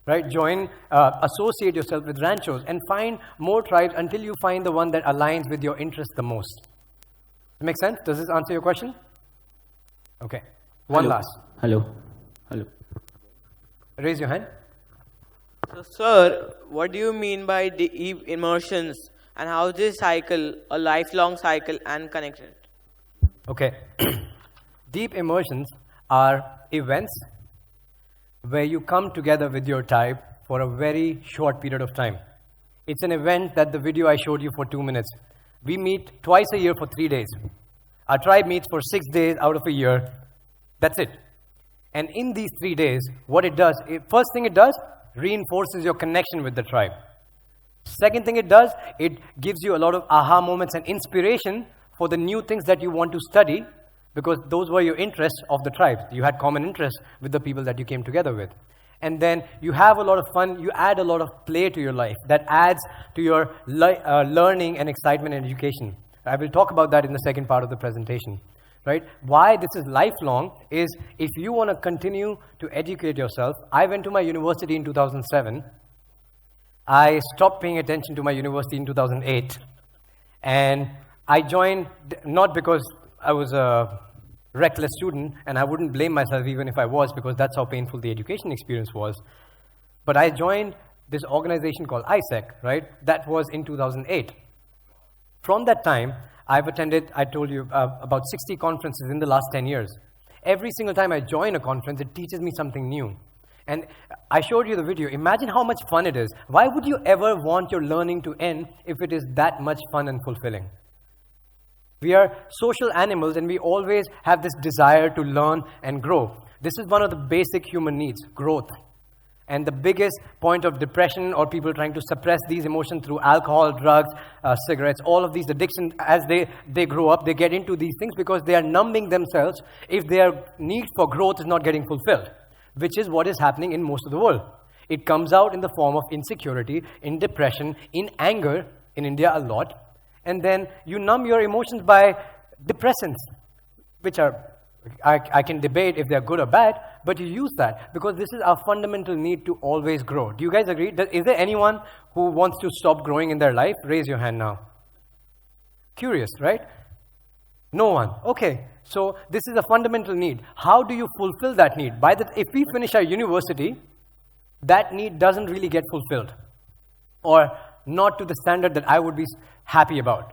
Right? Associate yourself with Ranchos and find more tribes until you find the one that aligns with your interests the most. Does that make sense? Does this answer your question? Okay. One last. Hello. Raise your hand. So, sir, what do you mean by deep immersions and how is this cycle a lifelong cycle and connected? Okay. Deep immersions are events where you come together with your tribe for a very short period of time. It's an event that the video I showed you for 2 minutes. We meet twice a year for 3 days. Our tribe meets for 6 days out of a year. That's it. And in these 3 days, what it does, first thing it does, reinforces your connection with the tribe. Second thing it does, it gives you a lot of aha moments and inspiration for the new things that you want to study, because those were your interests of the tribe. You had common interests with the people that you came together with. And then you have a lot of fun. You add a lot of play to your life. That adds to your learning and excitement and education. I will talk about that in the second part of the presentation. Right? Why this is lifelong is if you want to continue to educate yourself. I went to my university in 2007. I stopped paying attention to my university in 2008. And I joined not because I was a reckless student, and I wouldn't blame myself even if I was, because that's how painful the education experience was. But I joined this organization called ISEC, right? That was in 2008. From that time, I've attended, I told you, about 60 conferences in the last 10 years. Every single time I join a conference, it teaches me something new. And I showed you the video. Imagine how much fun it is. Why would you ever want your learning to end if it is that much fun and fulfilling? We are social animals and we always have this desire to learn and grow. This is one of the basic human needs, growth. And the biggest point of depression or people trying to suppress these emotions through alcohol, drugs, cigarettes, all of these addictions, as they grow up, they get into these things because they are numbing themselves if their need for growth is not getting fulfilled, which is what is happening in most of the world. It comes out in the form of insecurity, in depression, in anger, in India a lot, and then you numb your emotions by depressants, which are, I can debate if they're good or bad, but you use that because this is our fundamental need to always grow. Do you guys agree? Is there anyone who wants to stop growing in their life? Raise your hand now. Curious, right? No one. Okay, so this is a fundamental need. How do you fulfill that need? If we finish our university, that need doesn't really get fulfilled, or not to the standard that I would be happy about.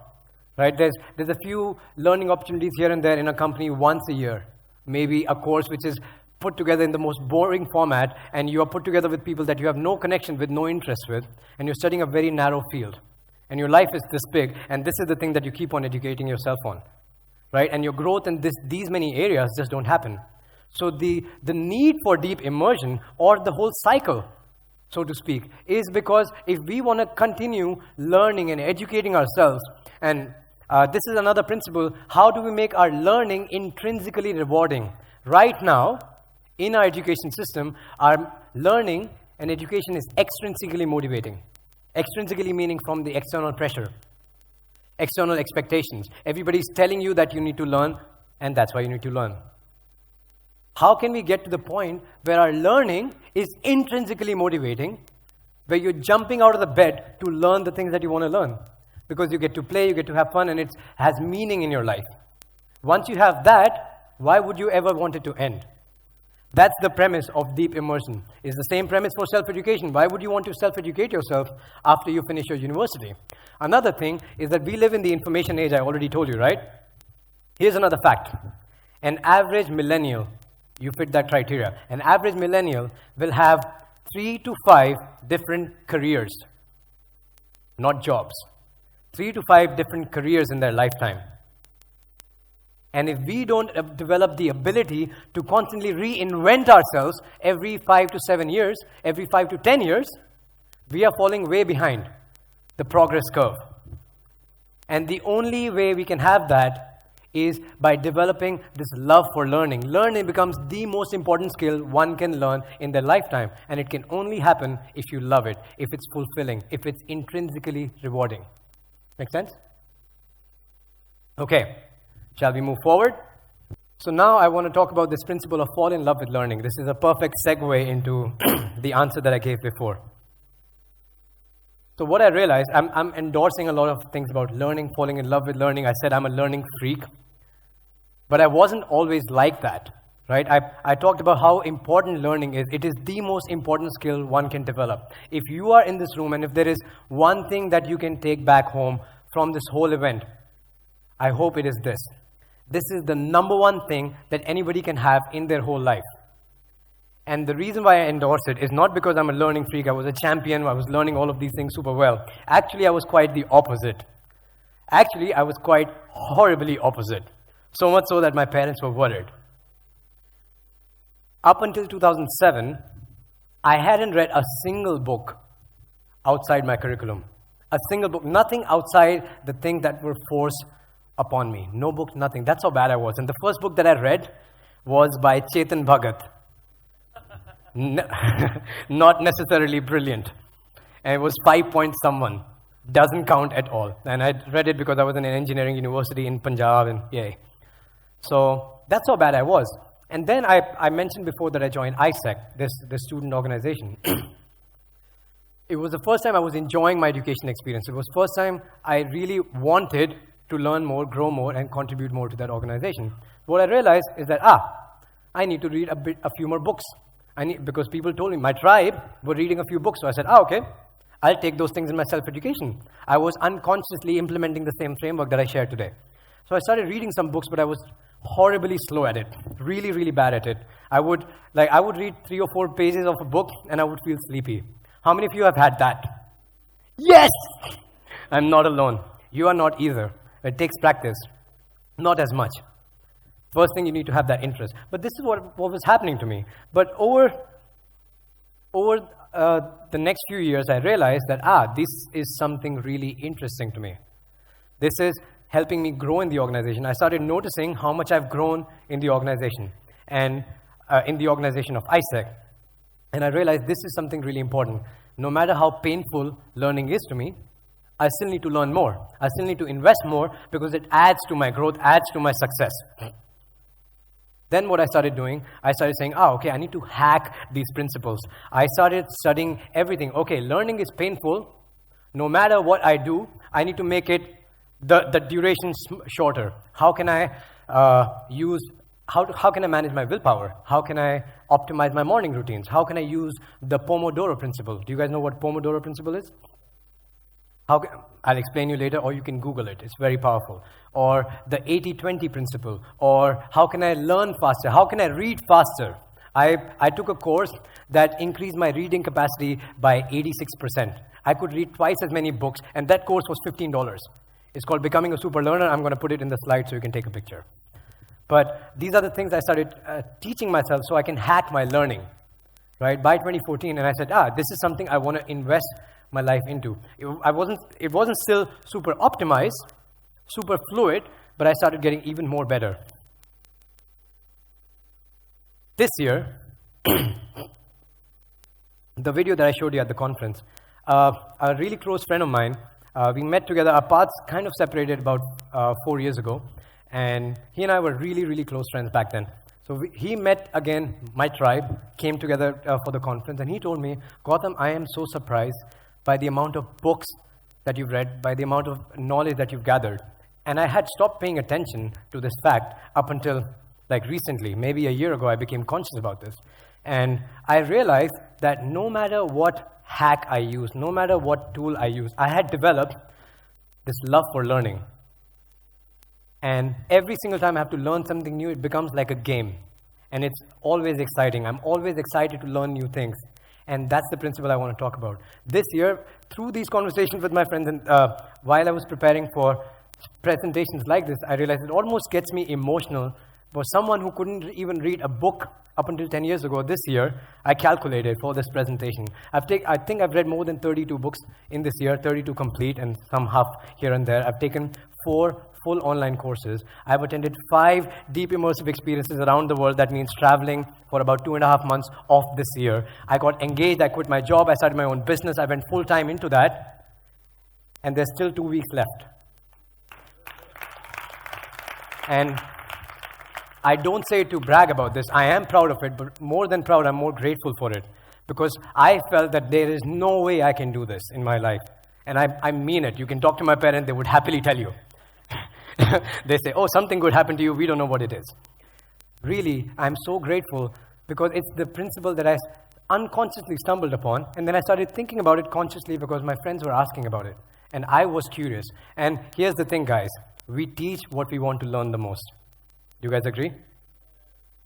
Right? There's a few learning opportunities here and there in a company once a year. Maybe a course which is put together in the most boring format, and you are put together with people that you have no connection with, no interest with, and you're studying a very narrow field. And your life is this big, and this is the thing that you keep on educating yourself on. Right? And your growth in these many areas just don't happen. So the need for deep immersion, or the whole cycle, so to speak, is because if we want to continue learning and educating ourselves, and this is another principle, how do we make our learning intrinsically rewarding? Right now, in our education system, our learning and education is extrinsically motivating. Extrinsically meaning from the external pressure, external expectations. Everybody's telling you that you need to learn, and that's why you need to learn. How can we get to the point where our learning is intrinsically motivating, where you're jumping out of the bed to learn the things that you want to learn? Because you get to play, you get to have fun, and it has meaning in your life. Once you have that, why would you ever want it to end? That's the premise of deep immersion. It's the same premise for self-education. Why would you want to self-educate yourself after you finish your university? Another thing is that we live in the information age, I already told you, right? Here's another fact. An average millennial, you fit that criteria, an average millennial will have 3 to 5 different careers, not jobs. 3 to 5 different careers in their lifetime. And if we don't develop the ability to constantly reinvent ourselves every 5 to 7 years, every 5 to 10 years, we are falling way behind the progress curve. And the only way we can have that is by developing this love for learning. Learning becomes the most important skill one can learn in their lifetime. And it can only happen if you love it, if it's fulfilling, if it's intrinsically rewarding. Make sense? Okay, shall we move forward? So now I want to talk about this principle of fall in love with learning. This is a perfect segue into the answer that I gave before. So what I realized, I'm endorsing a lot of things about learning, falling in love with learning. I said I'm a learning freak. But I wasn't always like that, right? I talked about how important learning is. It is the most important skill one can develop. If you are in this room and if there is one thing that you can take back home from this whole event, I hope it is this. This is the number one thing that anybody can have in their whole life. And the reason why I endorse it is not because I'm a learning freak. I was a champion. I was learning all of these things super well. Actually, I was quite the opposite. Actually, I was quite horribly opposite. So much so that my parents were worried. Up until 2007, I hadn't read a single book outside my curriculum. A single book, nothing outside the things that were forced upon me. No book, nothing. That's how bad I was. And the first book that I read was by Chetan Bhagat. Not necessarily brilliant. And it was 5 point someone. Doesn't count at all. And I read it because I was in an engineering university in Punjab, and yay. So that's how bad I was. And then I mentioned before that I joined ISEC, this student organization. It was the first time I was enjoying my education experience. It was the first time I really wanted to learn more, grow more, and contribute more to that organization. What I realized is that, I need to read a few more books. Because people told me, my tribe were reading a few books. So I said, okay, I'll take those things in my self-education. I was unconsciously implementing the same framework that I shared today. So I started reading some books, but I was horribly slow at it. Really, really bad at it. I would read 3 or 4 pages of a book and I would feel sleepy. How many of you have had that? Yes! I'm not alone. You are not either. It takes practice. Not as much. First thing, you need to have that interest. But this is what was happening to me. But over over the next few years, I realized that, this is something really interesting to me. This is helping me grow in the organization. I started noticing how much I've grown in the organization and in the organization of ISEC. And I realized this is something really important. No matter how painful learning is to me, I still need to learn more. I still need to invest more because it adds to my growth, adds to my success. Then what I started doing, I started saying, okay, I need to hack these principles. I started studying everything. Okay, learning is painful. No matter what I do, I need to make it the duration shorter. How can I how can I manage my willpower? How can I optimize my morning routines? How can I use the Pomodoro principle? Do you guys know what Pomodoro principle is? I'll explain you later, or you can Google it. It's very powerful. Or the 80-20 principle. Or how can I learn faster? How can I read faster? I took a course that increased my reading capacity by 86%. I could read twice as many books, and that course was $15. It's called Becoming a Super Learner. I'm going to put it in the slide so you can take a picture. But these are the things I started teaching myself so I can hack my learning, right? By 2014, and I said, this is something I want to invest my life into. It wasn't still super optimized, super fluid, but I started getting even more better. This year, the video that I showed you at the conference, a really close friend of mine, we met together. Our paths kind of separated about 4 years ago, and he and I were really, really close friends back then. So he met again, my tribe, came together for the conference, and he told me, Gautam, I am so surprised by the amount of books that you've read, by the amount of knowledge that you've gathered. And I had stopped paying attention to this fact up until like recently. Maybe a year ago, I became conscious about this. And I realized that no matter what hack I use, no matter what tool I use, I had developed this love for learning. And every single time I have to learn something new, it becomes like a game. And it's always exciting. I'm always excited to learn new things. And that's the principle I want to talk about. This year, through these conversations with my friends, and while I was preparing for presentations like this, I realized it almost gets me emotional. For someone who couldn't even read a book up until 10 years ago, this year, I calculated for this presentation. I think I've read more than 32 books in this year, 32 complete and some half here and there. I've taken 4 full online courses. I've attended 5 deep immersive experiences around the world. That means traveling for about 2.5 months off this year. I got engaged. I quit my job. I started my own business. I went full time into that. And there's still 2 weeks left. And I don't say it to brag about this. I am proud of it, but more than proud, I'm more grateful for it. Because I felt that there is no way I can do this in my life. And I mean it. You can talk to my parents, they would happily tell you. They say, something good happened to you, we don't know what it is. Really, I'm so grateful because it's the principle that I unconsciously stumbled upon, and then I started thinking about it consciously because my friends were asking about it. And I was curious. And here's the thing, guys. We teach what we want to learn the most. Do you guys agree?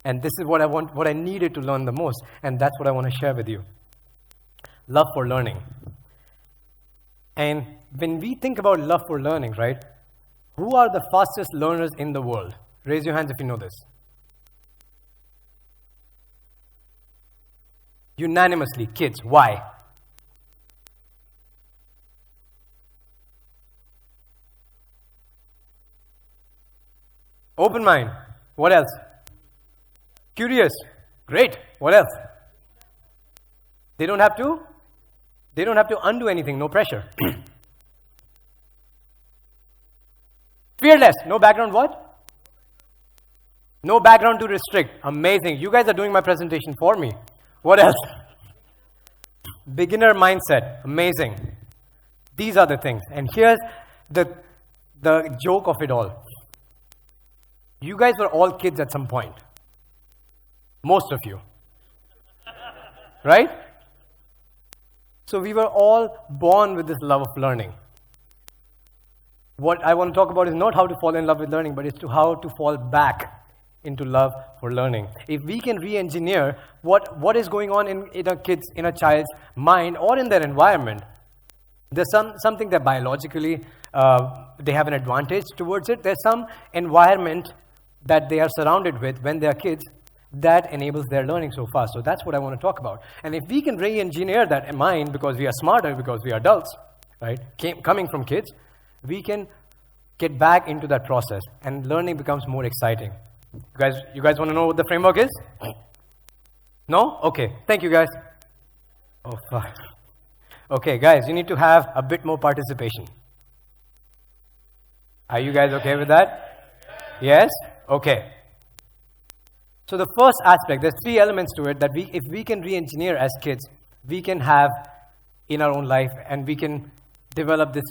And this is what I needed to learn the most, and that's what I want to share with you. Love for learning. And when we think about love for learning, right? Who are the fastest learners in the world? Raise your hands if you know this. Unanimously, kids. Why? Open mind. What else? Curious. Great. What else? They don't have to undo anything. No pressure. Fearless. No background what? No background to restrict. Amazing. You guys are doing my presentation for me. What else? Beginner mindset. Amazing. These are the things. And here's the joke of it all. You guys were all kids at some point. Most of you. Right? So we were all born with this love of learning. What I want to talk about is not how to fall in love with learning, but it's how to fall back into love for learning. If we can re-engineer what is going on in a child's mind or in their environment, there's something that biologically they have an advantage towards it. There's some environment that they are surrounded with when they are kids that enables their learning so fast. So that's what I want to talk about. And if we can re-engineer that mind because we are smarter, because we are adults, right, coming from kids, we can get back into that process and learning becomes more exciting. You guys want to know what the framework is? No? Okay. Thank you, guys. Oh, fuck. Okay, guys, you need to have a bit more participation. Are you guys okay with that? Yes? Okay. So the first aspect, there's 3 elements to it that if we can re-engineer as kids, we can have in our own life and we can develop this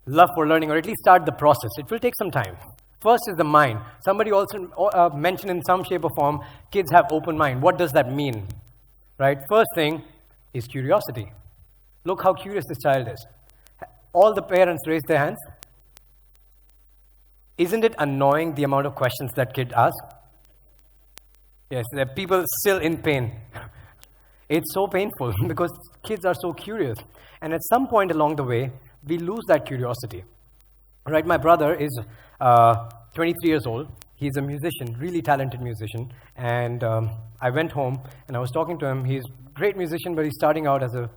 love for learning or at least start the process. It will take some time. First is the mind. Somebody also mentioned in some shape or form, kids have open mind. What does that mean? Right? First thing is curiosity. Look how curious this child is. All the parents raise their hands. Isn't it annoying the amount of questions that kid asks? Yes, there are people still in pain. It's so painful because kids are so curious. And at some point along the way, we lose that curiosity. Right, my brother is 23 years old. He's a musician, really talented musician. And I went home and I was talking to him. He's a great musician, but he's starting out as a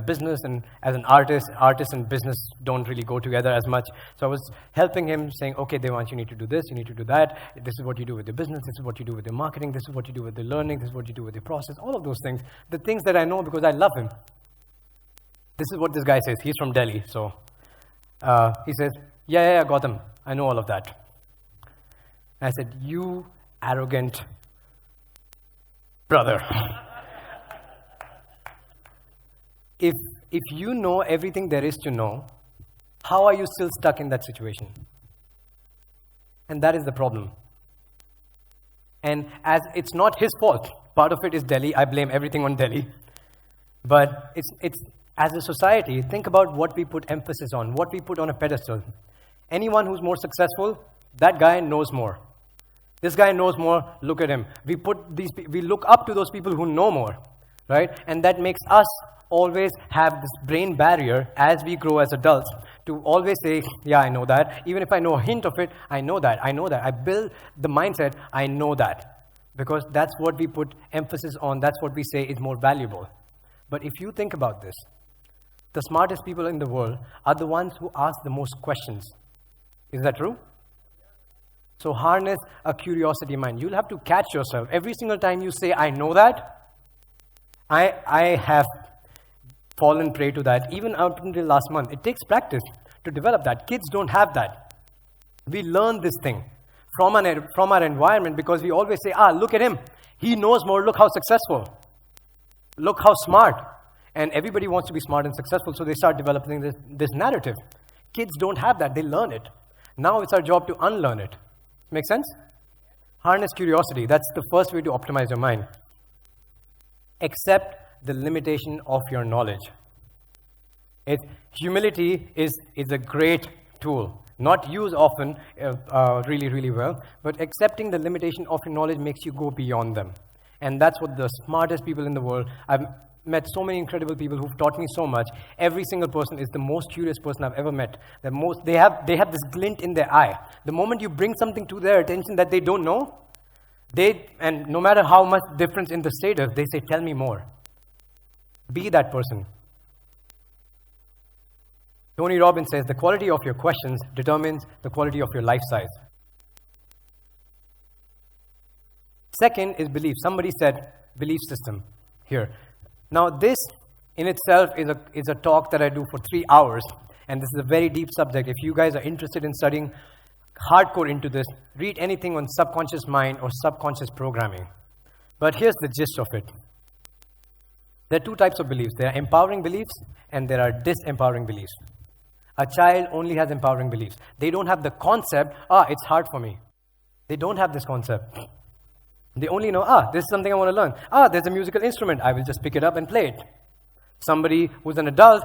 business and as an artist. Artist and business don't really go together as much. So I was helping him saying, okay, Devant, you need to do this, you need to do that. This is what you do with your business. This is what you do with your marketing. This is what you do with the learning. This is what you do with the process. All of those things. The things that I know because I love him. This is what this guy says. He's from Delhi. So he says, yeah, Gautam, I know all of that. And I said, you arrogant brother. If you know everything there is to know, how are you still stuck in that situation? And that is the problem. And as it's not his fault, part of it is Delhi. I blame everything on Delhi. But it's as a society, think about what we put emphasis on, what we put on a pedestal. Anyone who's more successful, that guy knows more. This guy knows more, look at him. We look up to those people who know more, right? And that makes us always have this brain barrier as we grow as adults to always say, yeah, I know that. Even if I know a hint of it, I know that. I build the mindset, I know that. Because that's what we put emphasis on, that's what we say is more valuable. But if you think about this, the smartest people in the world are the ones who ask the most questions. Is that true? So harness a curiosity mind. You'll have to catch yourself. Every single time you say, I know that, I have fallen prey to that. Even up until last month, it takes practice to develop that. Kids don't have that. We learn this thing from our environment because we always say, look at him. He knows more. Look how successful. Look how smart. And everybody wants to be smart and successful, so they start developing this narrative. Kids don't have that. They learn it. Now it's our job to unlearn it. Make sense? Harness curiosity. That's the first way to optimize your mind. Accept the limitation of your knowledge. Humility is a great tool. Not used often, really, really well, but accepting the limitation of your knowledge makes you go beyond them. And that's what the smartest people in the world, I've met so many incredible people who've taught me so much. Every single person is the most curious person I've ever met. They have this glint in their eye. The moment you bring something to their attention that they don't know, and no matter how much difference in the status, they say, tell me more. Be that person. Tony Robbins says, the quality of your questions determines the quality of your life size. Second is belief. Somebody said belief system here. Now this in itself is a talk that I do for 3 hours, and this is a very deep subject. If you guys are interested in studying hardcore into this, read anything on subconscious mind or subconscious programming. But here's the gist of it. There are 2 types of beliefs. There are empowering beliefs and there are disempowering beliefs. A child only has empowering beliefs. They don't have the concept, it's hard for me. They don't have this concept. They only know, this is something I want to learn. There's a musical instrument. I will just pick it up and play it. Somebody who's an adult,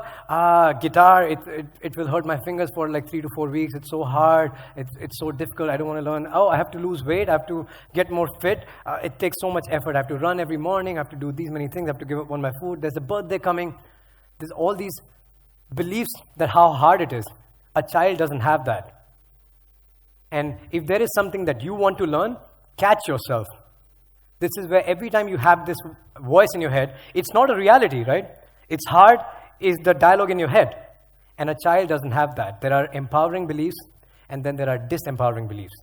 guitar, it will hurt my fingers for like 3 to 4 weeks. It's so hard. It's so difficult. I don't want to learn. I have to lose weight. I have to get more fit. It takes so much effort. I have to run every morning. I have to do these many things. I have to give up on my food. There's a birthday coming. There's all these beliefs that how hard it is. A child doesn't have that. And if there is something that you want to learn, catch yourself. This is where every time you have this voice in your head, it's not a reality, right? It's hard is the dialogue in your head. And a child doesn't have that. There are empowering beliefs, and then there are disempowering beliefs.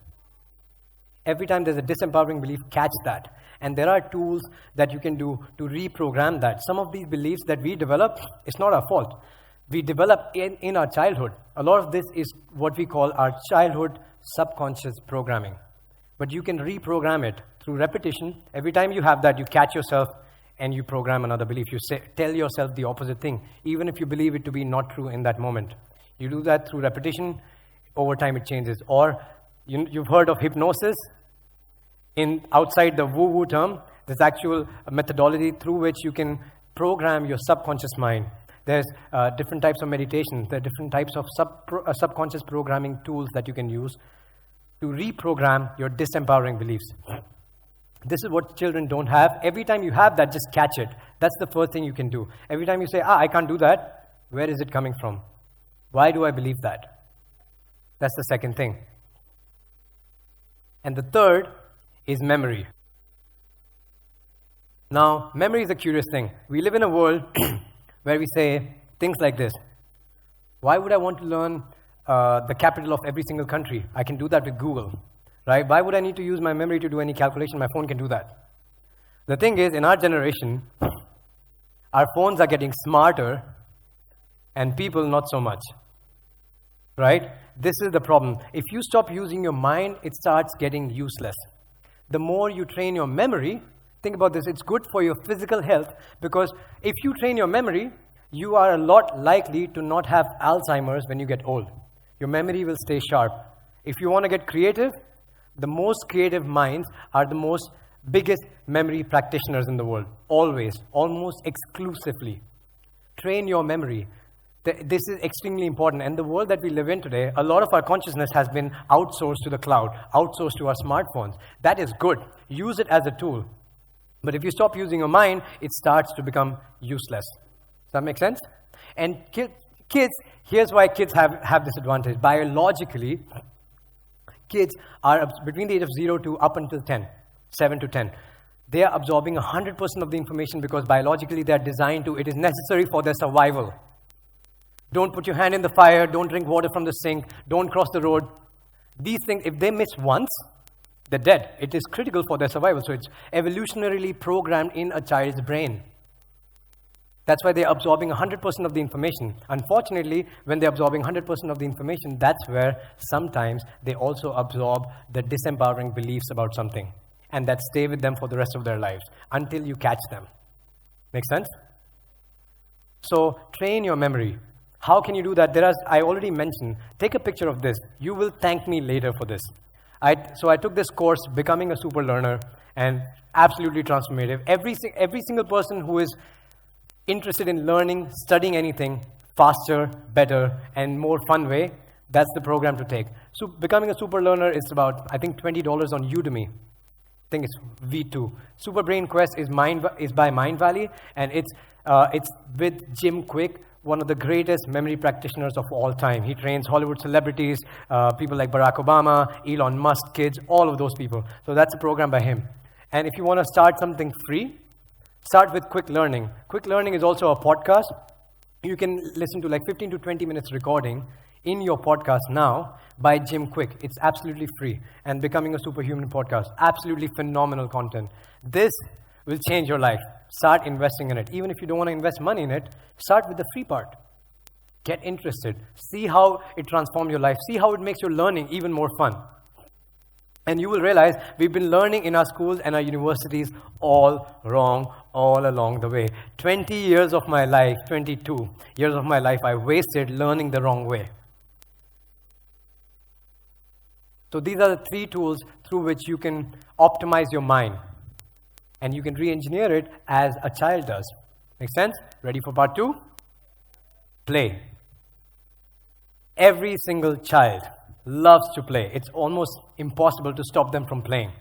Every time there's a disempowering belief, catch that. And there are tools that you can do to reprogram that. Some of these beliefs that we develop, it's not our fault. We develop in our childhood. A lot of this is what we call our childhood subconscious programming. But you can reprogram it through repetition. Every time you have that, you catch yourself and you program another belief. You tell yourself the opposite thing, even if you believe it to be not true in that moment. You do that through repetition. Over time, it changes. Or you've heard of hypnosis. Outside the woo-woo term, there's actual methodology through which you can program your subconscious mind. There's different types of meditation. There are different types of subconscious programming tools that you can use to reprogram your disempowering beliefs. This is what children don't have. Every time you have that, just catch it. That's the first thing you can do. Every time you say, I can't do that, where is it coming from? Why do I believe that? That's the second thing. And the third is memory. Now, memory is a curious thing. We live in a world where we say things like this. Why would I want to learn the capital of every single country? I can do that with Google, right? Why would I need to use my memory to do any calculation? My phone can do that. The thing is, in our generation, our phones are getting smarter and people not so much, right? This is the problem. If you stop using your mind, it starts getting useless. The more you train your memory, think about this, it's good for your physical health, because if you train your memory, you are a lot likely to not have Alzheimer's when you get old. Your memory will stay sharp. If you want to get creative, the most creative minds are the most biggest memory practitioners in the world. Always, almost exclusively. Train your memory. This is extremely important. And the world that we live in today, a lot of our consciousness has been outsourced to the cloud, outsourced to our smartphones. That is good. Use it as a tool. But if you stop using your mind, it starts to become useless. Does that make sense? And kids, here's why kids have this advantage. Biologically, kids are between the age of 0 to up until 10, 7 to 10. They are absorbing 100% of the information because biologically they are designed to. It is necessary for their survival. Don't put your hand in the fire. Don't drink water from the sink. Don't cross the road. These things, if they miss once, they're dead. It is critical for their survival. So it's evolutionarily programmed in a child's brain. That's why they're absorbing 100% of the information. Unfortunately, when they're absorbing 100% of the information, that's where sometimes they also absorb the disempowering beliefs about something. And that stay with them for the rest of their lives until you catch them. Make sense? So train your memory. How can you do that? I already mentioned, take a picture of this. You will thank me later for this. So I took this course, Becoming a Super Learner, and absolutely transformative. Every single person who is interested in learning, studying anything faster, better, and more fun way, that's the program to take. So Becoming a Super Learner is about, I think, $20 on Udemy. I think it's V2. Super Brain Quest is by Mind Valley, and it's with Jim Quick, one of the greatest memory practitioners of all time. He trains Hollywood celebrities, people like Barack Obama, Elon Musk kids, all of those people. So that's a program by him. And if you want to start something free, start with Quick Learning. Quick Learning is also a podcast. You can listen to like 15 to 20 minutes recording in your podcast now by Jim Quick. It's absolutely free. And Becoming a Superhuman podcast, absolutely phenomenal content. This will change your life. Start investing in it. Even if you don't want to invest money in it, start with the free part. Get interested. See how it transforms your life. See how it makes your learning even more fun. And you will realize we've been learning in our schools and our universities all wrong all along the way. 20 years of my life, 22 years of my life, I wasted learning the wrong way. So these are the 3 tools through which you can optimize your mind. And you can re-engineer it as a child does. Make sense? Ready for part 2? Play. Every single child loves to play. It's almost impossible to stop them from playing,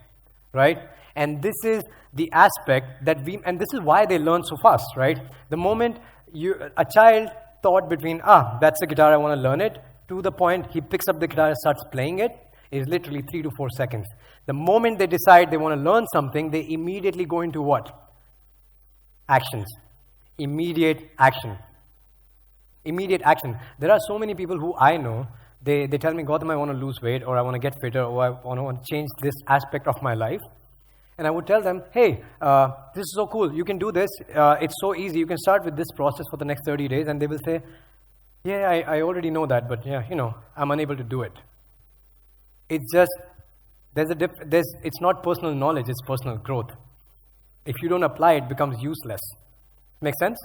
right? And this is the aspect that and this is why they learn so fast, right? The moment a child thought between, that's the guitar, I want to learn it, to the point he picks up the guitar and starts playing it, is literally 3 to 4 seconds. The moment they decide they want to learn something, they immediately go into what? Actions. Immediate action. Immediate action. There are so many people who I know, they tell me, Gautam, I want to lose weight, or I want to get fitter, or I want to change this aspect of my life. And I would tell them, hey, this is so cool. You can do this. It's so easy. You can start with this process for the next 30 days. And they will say, yeah, I already know that, but yeah, I'm unable to do it. It's just, it's not personal knowledge, it's personal growth. If you don't apply it, it becomes useless. Make sense?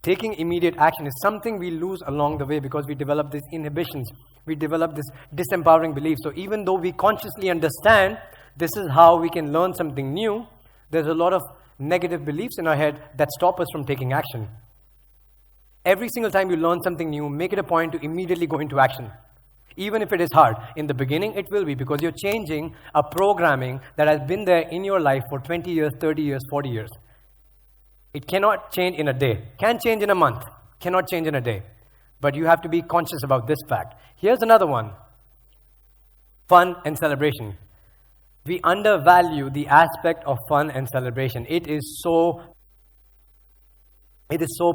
Taking immediate action is something we lose along the way because we develop these inhibitions. We develop this disempowering belief. So even though we consciously understand this is how we can learn something new, there's a lot of negative beliefs in our head that stop us from taking action. Every single time you learn something new, make it a point to immediately go into action. Even if it is hard. In the beginning, it will be because you're changing a programming that has been there in your life for 20 years, 30 years, 40 years. It cannot change in a day. Can change in a month. Cannot change in a day. But you have to be conscious about this fact. Here's another one. Fun and celebration. We undervalue the aspect of fun and celebration. It is so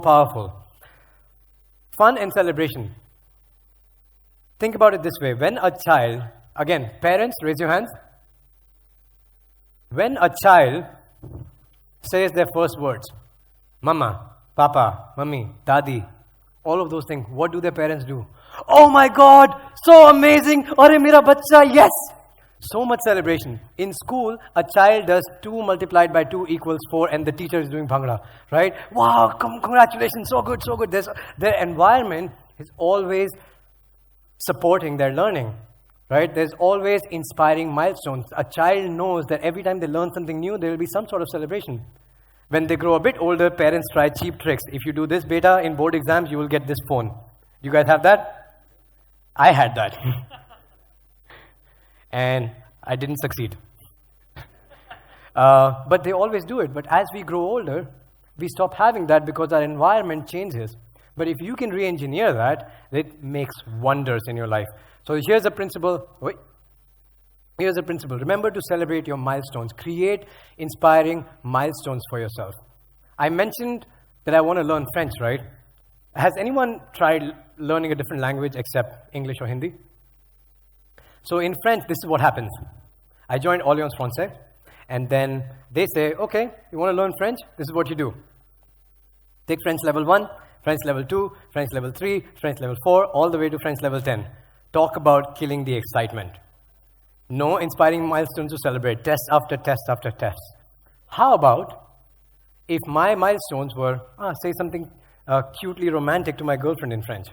powerful. Fun and celebration. Think about it this way. When a child, again, parents, raise your hands. When a child says their first words, Mama, Papa, Mummy, Dadi, all of those things, what do their parents do? Oh my God, so amazing! Arey mera bachcha, yes! So much celebration. In school, a child does 2 multiplied by 2 equals 4 and the teacher is doing bhangra, right? Wow, congratulations, so good, so good. Their environment is always supporting their learning, right? There's always inspiring milestones. A child knows that every time they learn something new, there will be some sort of celebration. When they grow a bit older, parents try cheap tricks. If you do this beta in board exams, you will get this phone. You guys have that? I had that. And I didn't succeed. But they always do it. But as we grow older, we stop having that because our environment changes. But if you can re-engineer that, it makes wonders in your life. So here's a principle. Here's a principle. Remember to celebrate your milestones. Create inspiring milestones for yourself. I mentioned that I want to learn French, right? Has anyone tried learning a different language except English or Hindi? So in French, this is what happens. I joined Alliance Française, and then they say, okay, you want to learn French? This is what you do. Take French level 1, French level 2, French level 3, French level 4, all the way to French level 10. Talk about killing the excitement. No inspiring milestones to celebrate, test after test after test. How about if my milestones were, say something cutely romantic to my girlfriend in French,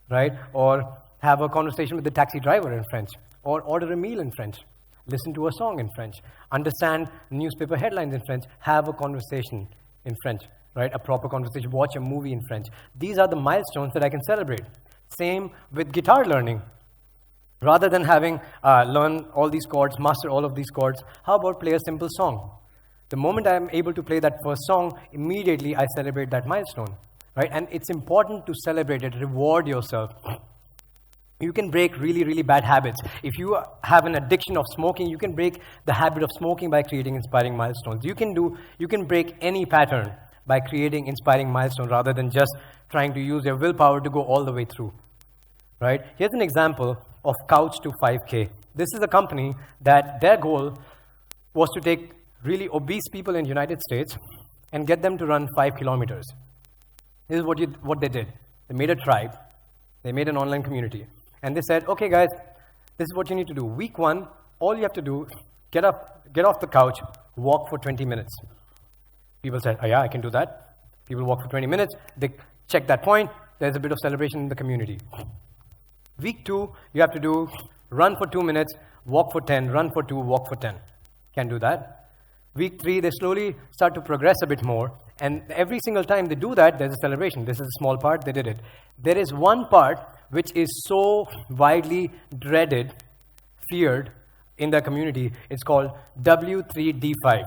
right? Or have a conversation with the taxi driver in French, or order a meal in French, listen to a song in French, understand newspaper headlines in French, have a conversation in French, right? A proper conversation, watch a movie in French. These are the milestones that I can celebrate. Same with guitar learning. Rather than having learn all these chords, master all of these chords, how about play a simple song? The moment I am able to play that first song, immediately I celebrate that milestone, right? And it's important to celebrate it, reward yourself. You can break really, really bad habits. If you have an addiction of smoking, you can break the habit of smoking by creating inspiring milestones. You can break any pattern by creating inspiring milestones rather than just trying to use your willpower to go all the way through, right? Here's an example of Couch to 5K. This is a company that their goal was to take really obese people in the United States and get them to run 5 kilometers. This is what they did. They made a tribe. They made an online community. And they said, okay guys, this is what you need to do. Week 1, all you have to do, get off the couch, walk for 20 minutes. People said, oh yeah, I can do that. People walk for 20 minutes. They check that point. There's a bit of celebration in the community. Week 2, you have to do run for 2 minutes, walk for 10, run for 2, walk for 10. Can do that. Week 3, they slowly start to progress a bit more. And every single time they do that, there's a celebration. This is a small part, they did it. There is one part which is so widely dreaded, feared in the community. It's called W3D5.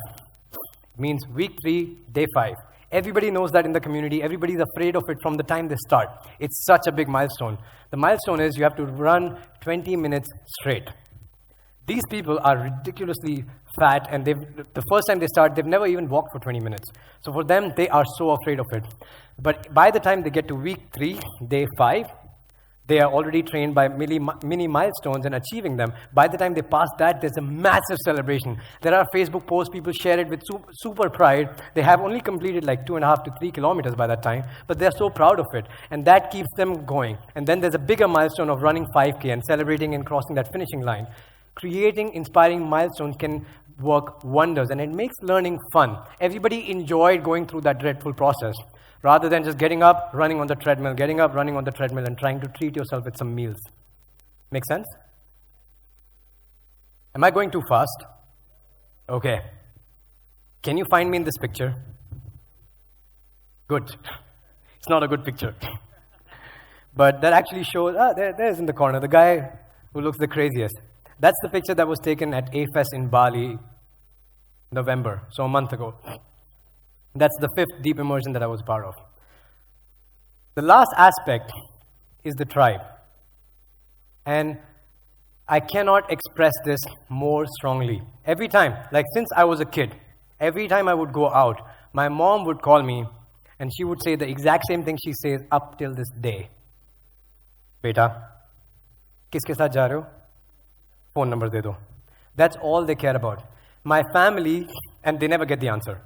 Means week 3, day 5. Everybody knows that in the community. Everybody's afraid of it from the time they start. It's such a big milestone. The milestone is you have to run 20 minutes straight. These people are ridiculously fat, and the first time they start, they've never even walked for 20 minutes. So for them, they are so afraid of it. But by the time they get to week 3, day 5, they are already trained by mini milestones and achieving them. By the time they pass that, there's a massive celebration. There are Facebook posts, people share it with super pride. They have only completed like 2.5 to 3 kilometers by that time, but they're so proud of it. And that keeps them going. And then there's a bigger milestone of running 5K and celebrating and crossing that finishing line. Creating inspiring milestones can work wonders, and it makes learning fun. Everybody enjoyed going through that dreadful process, rather than just getting up, running on the treadmill, getting up, running on the treadmill, and trying to treat yourself with some meals. Make sense? Am I going too fast? Okay. Can you find me in this picture? Good. It's not a good picture. But that actually shows, there's in the corner, the guy who looks the craziest. That's the picture that was taken at AFES in Bali, November, so a month ago. That's the 5th deep immersion that I was part of. The last aspect is the tribe. And I cannot express this more strongly. Every time, like since I was a kid, every time I would go out, my mom would call me and she would say the exact same thing she says up till this day. Beta, kiske saath ja rahe ho? Phone number de do. That's all they care about. My family, and they never get the answer.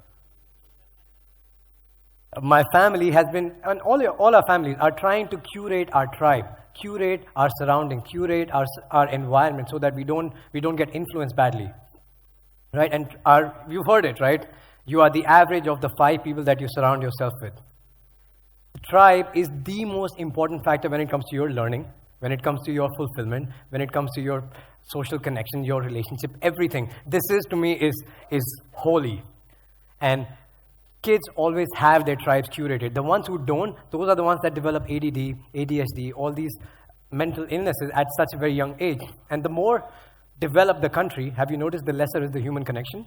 My family has been, and all our families are trying to curate our tribe, curate our surrounding, curate our environment so that we don't get influenced badly, right? And you've heard it, right? You are the average of the 5 people that you surround yourself with. The tribe is the most important factor when it comes to your learning, when it comes to your fulfillment, when it comes to your social connection, your relationship, everything. This is, to me, is holy. And kids always have their tribes curated. The ones who don't, those are the ones that develop ADD, ADHD, all these mental illnesses at such a very young age. And the more developed the country, have you noticed the lesser is the human connection?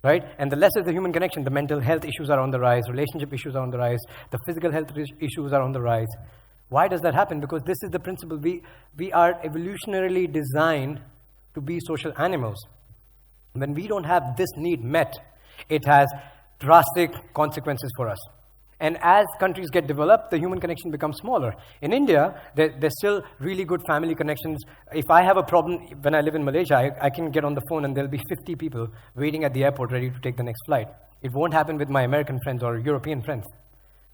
Right? And the lesser is the human connection, the mental health issues are on the rise, relationship issues are on the rise, the physical health issues are on the rise. Why does that happen? Because this is the principle. We are evolutionarily designed to be social animals. When we don't have this need met, it has drastic consequences for us. And as countries get developed, the human connection becomes smaller. In India, there's still really good family connections. If I have a problem, when I live in Malaysia, I can get on the phone and there'll be 50 people waiting at the airport ready to take the next flight. It won't happen with my American friends or European friends.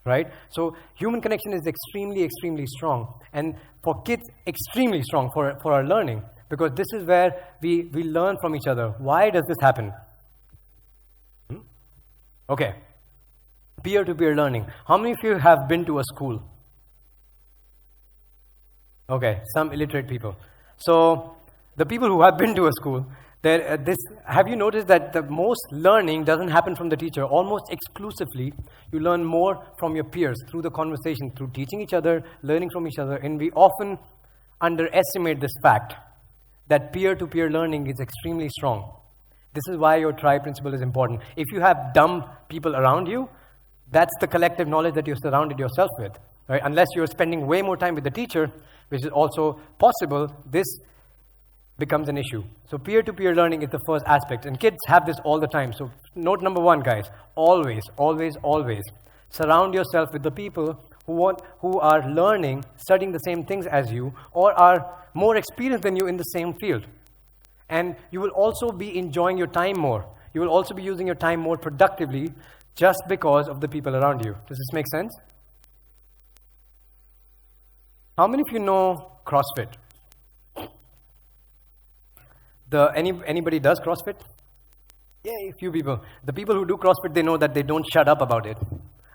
Right? So human connection is extremely, extremely strong. And for kids, extremely strong for our learning. Because this is where we learn from each other. Why does this happen? Okay. Peer-to-peer learning. How many of you have been to a school? Okay, some illiterate people. So the people who have been to a school, have you noticed that the most learning doesn't happen from the teacher? Almost exclusively, you learn more from your peers through the conversation, through teaching each other, learning from each other. And we often underestimate this fact that peer-to-peer learning is extremely strong. This is why your tribe principle is important. If you have dumb people around you, that's the collective knowledge that you've surrounded yourself with. Right? Unless you're spending way more time with the teacher, which is also possible, this becomes an issue. So peer-to-peer learning is the first aspect. And kids have this all the time. So note number 1, guys, always, always, always surround yourself with the people who are learning, studying the same things as you, or are more experienced than you in the same field. And you will also be enjoying your time more. You will also be using your time more productively just because of the people around you. Does this make sense? How many of you know CrossFit? Anybody does CrossFit? Yay, a few people. The people who do CrossFit, they know that they don't shut up about it.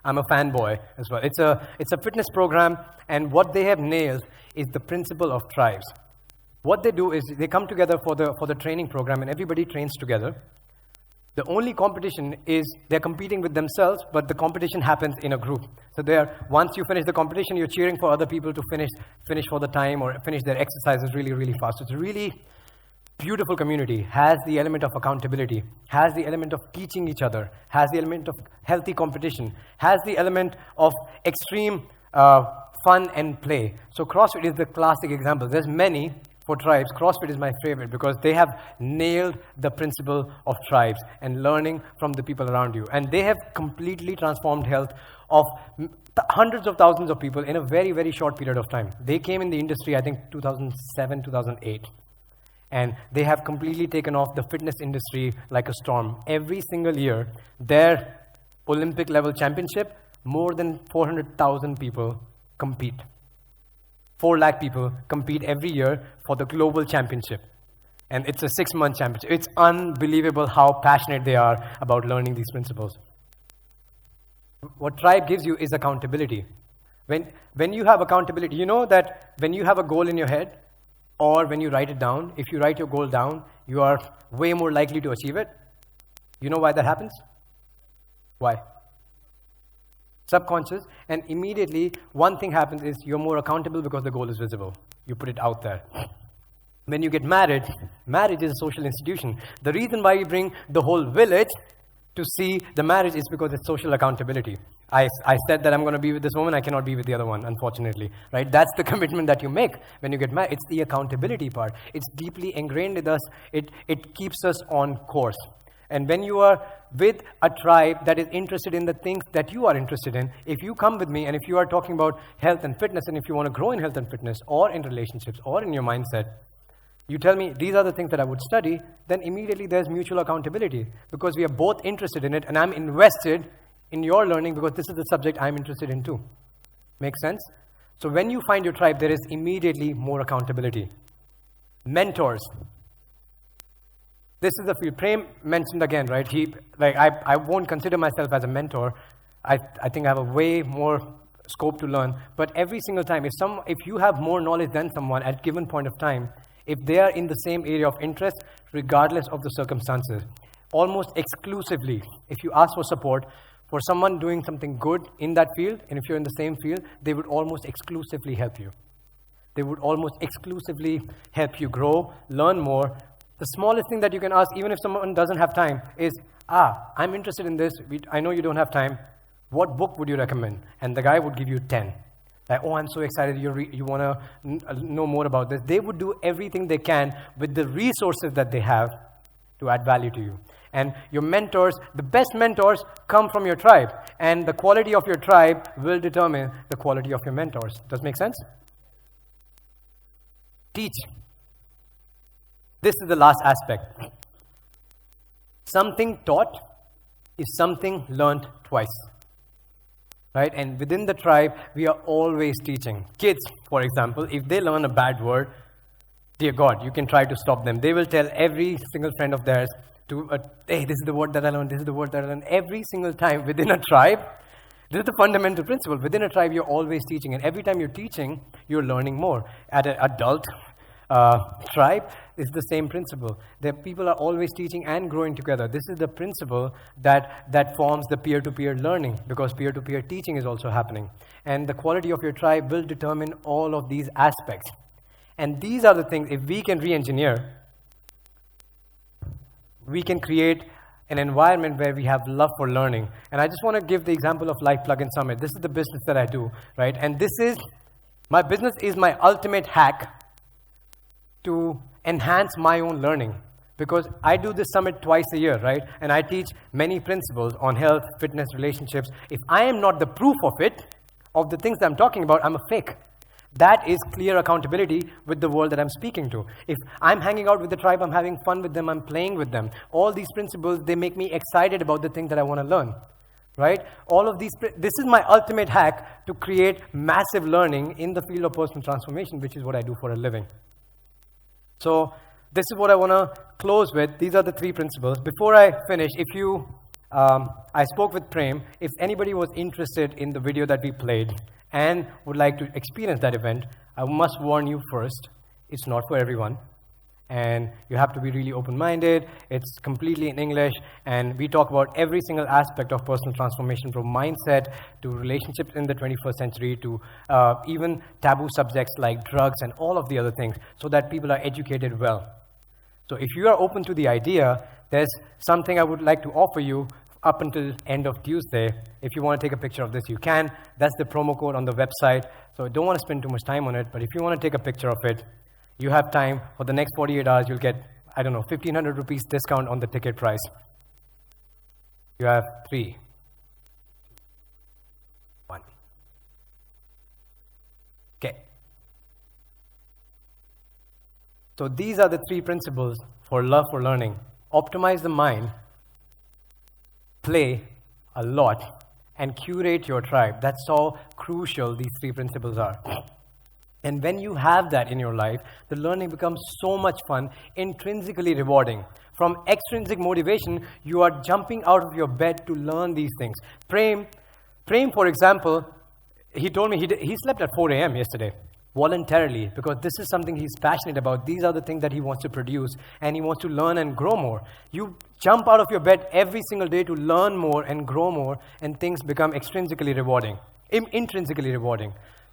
I'm a fanboy as well. It's a fitness program, and what they have nailed is the principle of tribes. What they do is they come together for the training program, and everybody trains together. The only competition is they're competing with themselves, but the competition happens in a group. So once you finish the competition, you're cheering for other people to finish for the time or finish their exercises really, really fast. So it's a really beautiful community, has the element of accountability, has the element of teaching each other, has the element of healthy competition, has the element of extreme fun and play. So CrossFit is the classic example. There's many. for tribes, CrossFit is my favorite because they have nailed the principle of tribes and learning from the people around you. And they have completely transformed health of hundreds of thousands of people in a very, very short period of time. They came in the industry, I think, 2007, 2008. And they have completely taken off the fitness industry like a storm. Every single year, their Olympic level championship, more than 400,000 people compete. 4 lakh people compete every year for the global championship. And it's a 6-month championship. It's unbelievable how passionate they are about learning these principles. What tribe gives you is accountability. When you have accountability, you know that when you have a goal in your head, or when you write it down, if you write your goal down, you are way more likely to achieve it. You know why that happens? Why? Subconscious. And immediately, one thing happens is you're more accountable because the goal is visible. You put it out there. When you get married, marriage is a social institution. The reason why you bring the whole village to see the marriage is because it's social accountability. I said that I'm going to be with this woman, I cannot be with the other one, unfortunately. Right? That's the commitment that you make when you get married. It's the accountability part. It's deeply ingrained with us. It keeps us on course. And when you are with a tribe that is interested in the things that you are interested in, if you come with me and if you are talking about health and fitness, and if you want to grow in health and fitness or in relationships or in your mindset, you tell me, these are the things that I would study, then immediately there's mutual accountability because we are both interested in it and I'm invested in your learning because this is the subject I'm interested in too. Make sense? So when you find your tribe, there is immediately more accountability. Mentors. This is the field. Prem mentioned again, right? I won't consider myself as a mentor. I think I have a way more scope to learn. But every single time, if you have more knowledge than someone at a given point of time, if they are in the same area of interest, regardless of the circumstances, almost exclusively, if you ask for support for someone doing something good in that field, and if you're in the same field, they would almost exclusively help you. They would almost exclusively help you grow, learn more. The smallest thing that you can ask, even if someone doesn't have time, is, I'm interested in this. I know you don't have time. What book would you recommend? And the guy would give you 10. Like, I'm so excited you want to know more about this. They would do everything they can with the resources that they have to add value to you. And your mentors, the best mentors come from your tribe. And the quality of your tribe will determine the quality of your mentors. Does that make sense? Teach. This is the last aspect. Something taught is something learned twice. Right? And within the tribe, we are always teaching. Kids, for example, if they learn a bad word, dear God, you can try to stop them. They will tell every single friend of theirs hey, this is the word that I learned, this is the word that I learned. Every single time within a tribe, this is the fundamental principle. Within a tribe, you're always teaching. And every time you're teaching, you're learning more. At an adult tribe, it's the same principle. The people are always teaching and growing together. This is the principle that forms the peer-to-peer learning, because peer-to-peer teaching is also happening. And the quality of your tribe will determine all of these aspects. And these are the things, if we can re-engineer, we can create an environment where we have love for learning. And I just want to give the example of Life Plugin Summit. This is the business that I do, right? And my business is my ultimate hack to enhance my own learning, because I do this summit twice a year, right? And I teach many principles on health, fitness, relationships. If I am not the proof of it, of the things that I'm talking about, I'm a fake. That is clear accountability with the world that I'm speaking to. If I'm hanging out with the tribe, I'm having fun with them, I'm playing with them. All these principles, they make me excited about the things that I want to learn, right? All of these, this is my ultimate hack to create massive learning in the field of personal transformation, which is what I do for a living. So this is what I want to close with. These are the 3 principles. Before I finish, I spoke with Prem. If anybody was interested in the video that we played and would like to experience that event, I must warn you first, it's not for everyone. And you have to be really open-minded. It's completely in English. And we talk about every single aspect of personal transformation, from mindset to relationships in the 21st century to even taboo subjects like drugs and all of the other things, so that people are educated well. So if you are open to the idea, there's something I would like to offer you up until end of Tuesday. If you want to take a picture of this, you can. That's the promo code on the website. So I don't want to spend too much time on it, but if you want to take a picture of it, You have time for the next 48 hours, you'll get, I don't know, 1,500 rupees discount on the ticket price. You have 3, 1. Okay. So these are the 3 principles for love for learning. Optimize the mind, play a lot, and curate your tribe. That's how crucial these 3 principles are. And when you have that in your life, the learning becomes so much fun, intrinsically rewarding. From extrinsic motivation, you are jumping out of your bed to learn these things. Prem, for example, he told me he slept at 4 a.m. yesterday, voluntarily, because this is something he's passionate about. These are the things that he wants to produce, and he wants to learn and grow more. You jump out of your bed every single day to learn more and grow more, and things become intrinsically rewarding.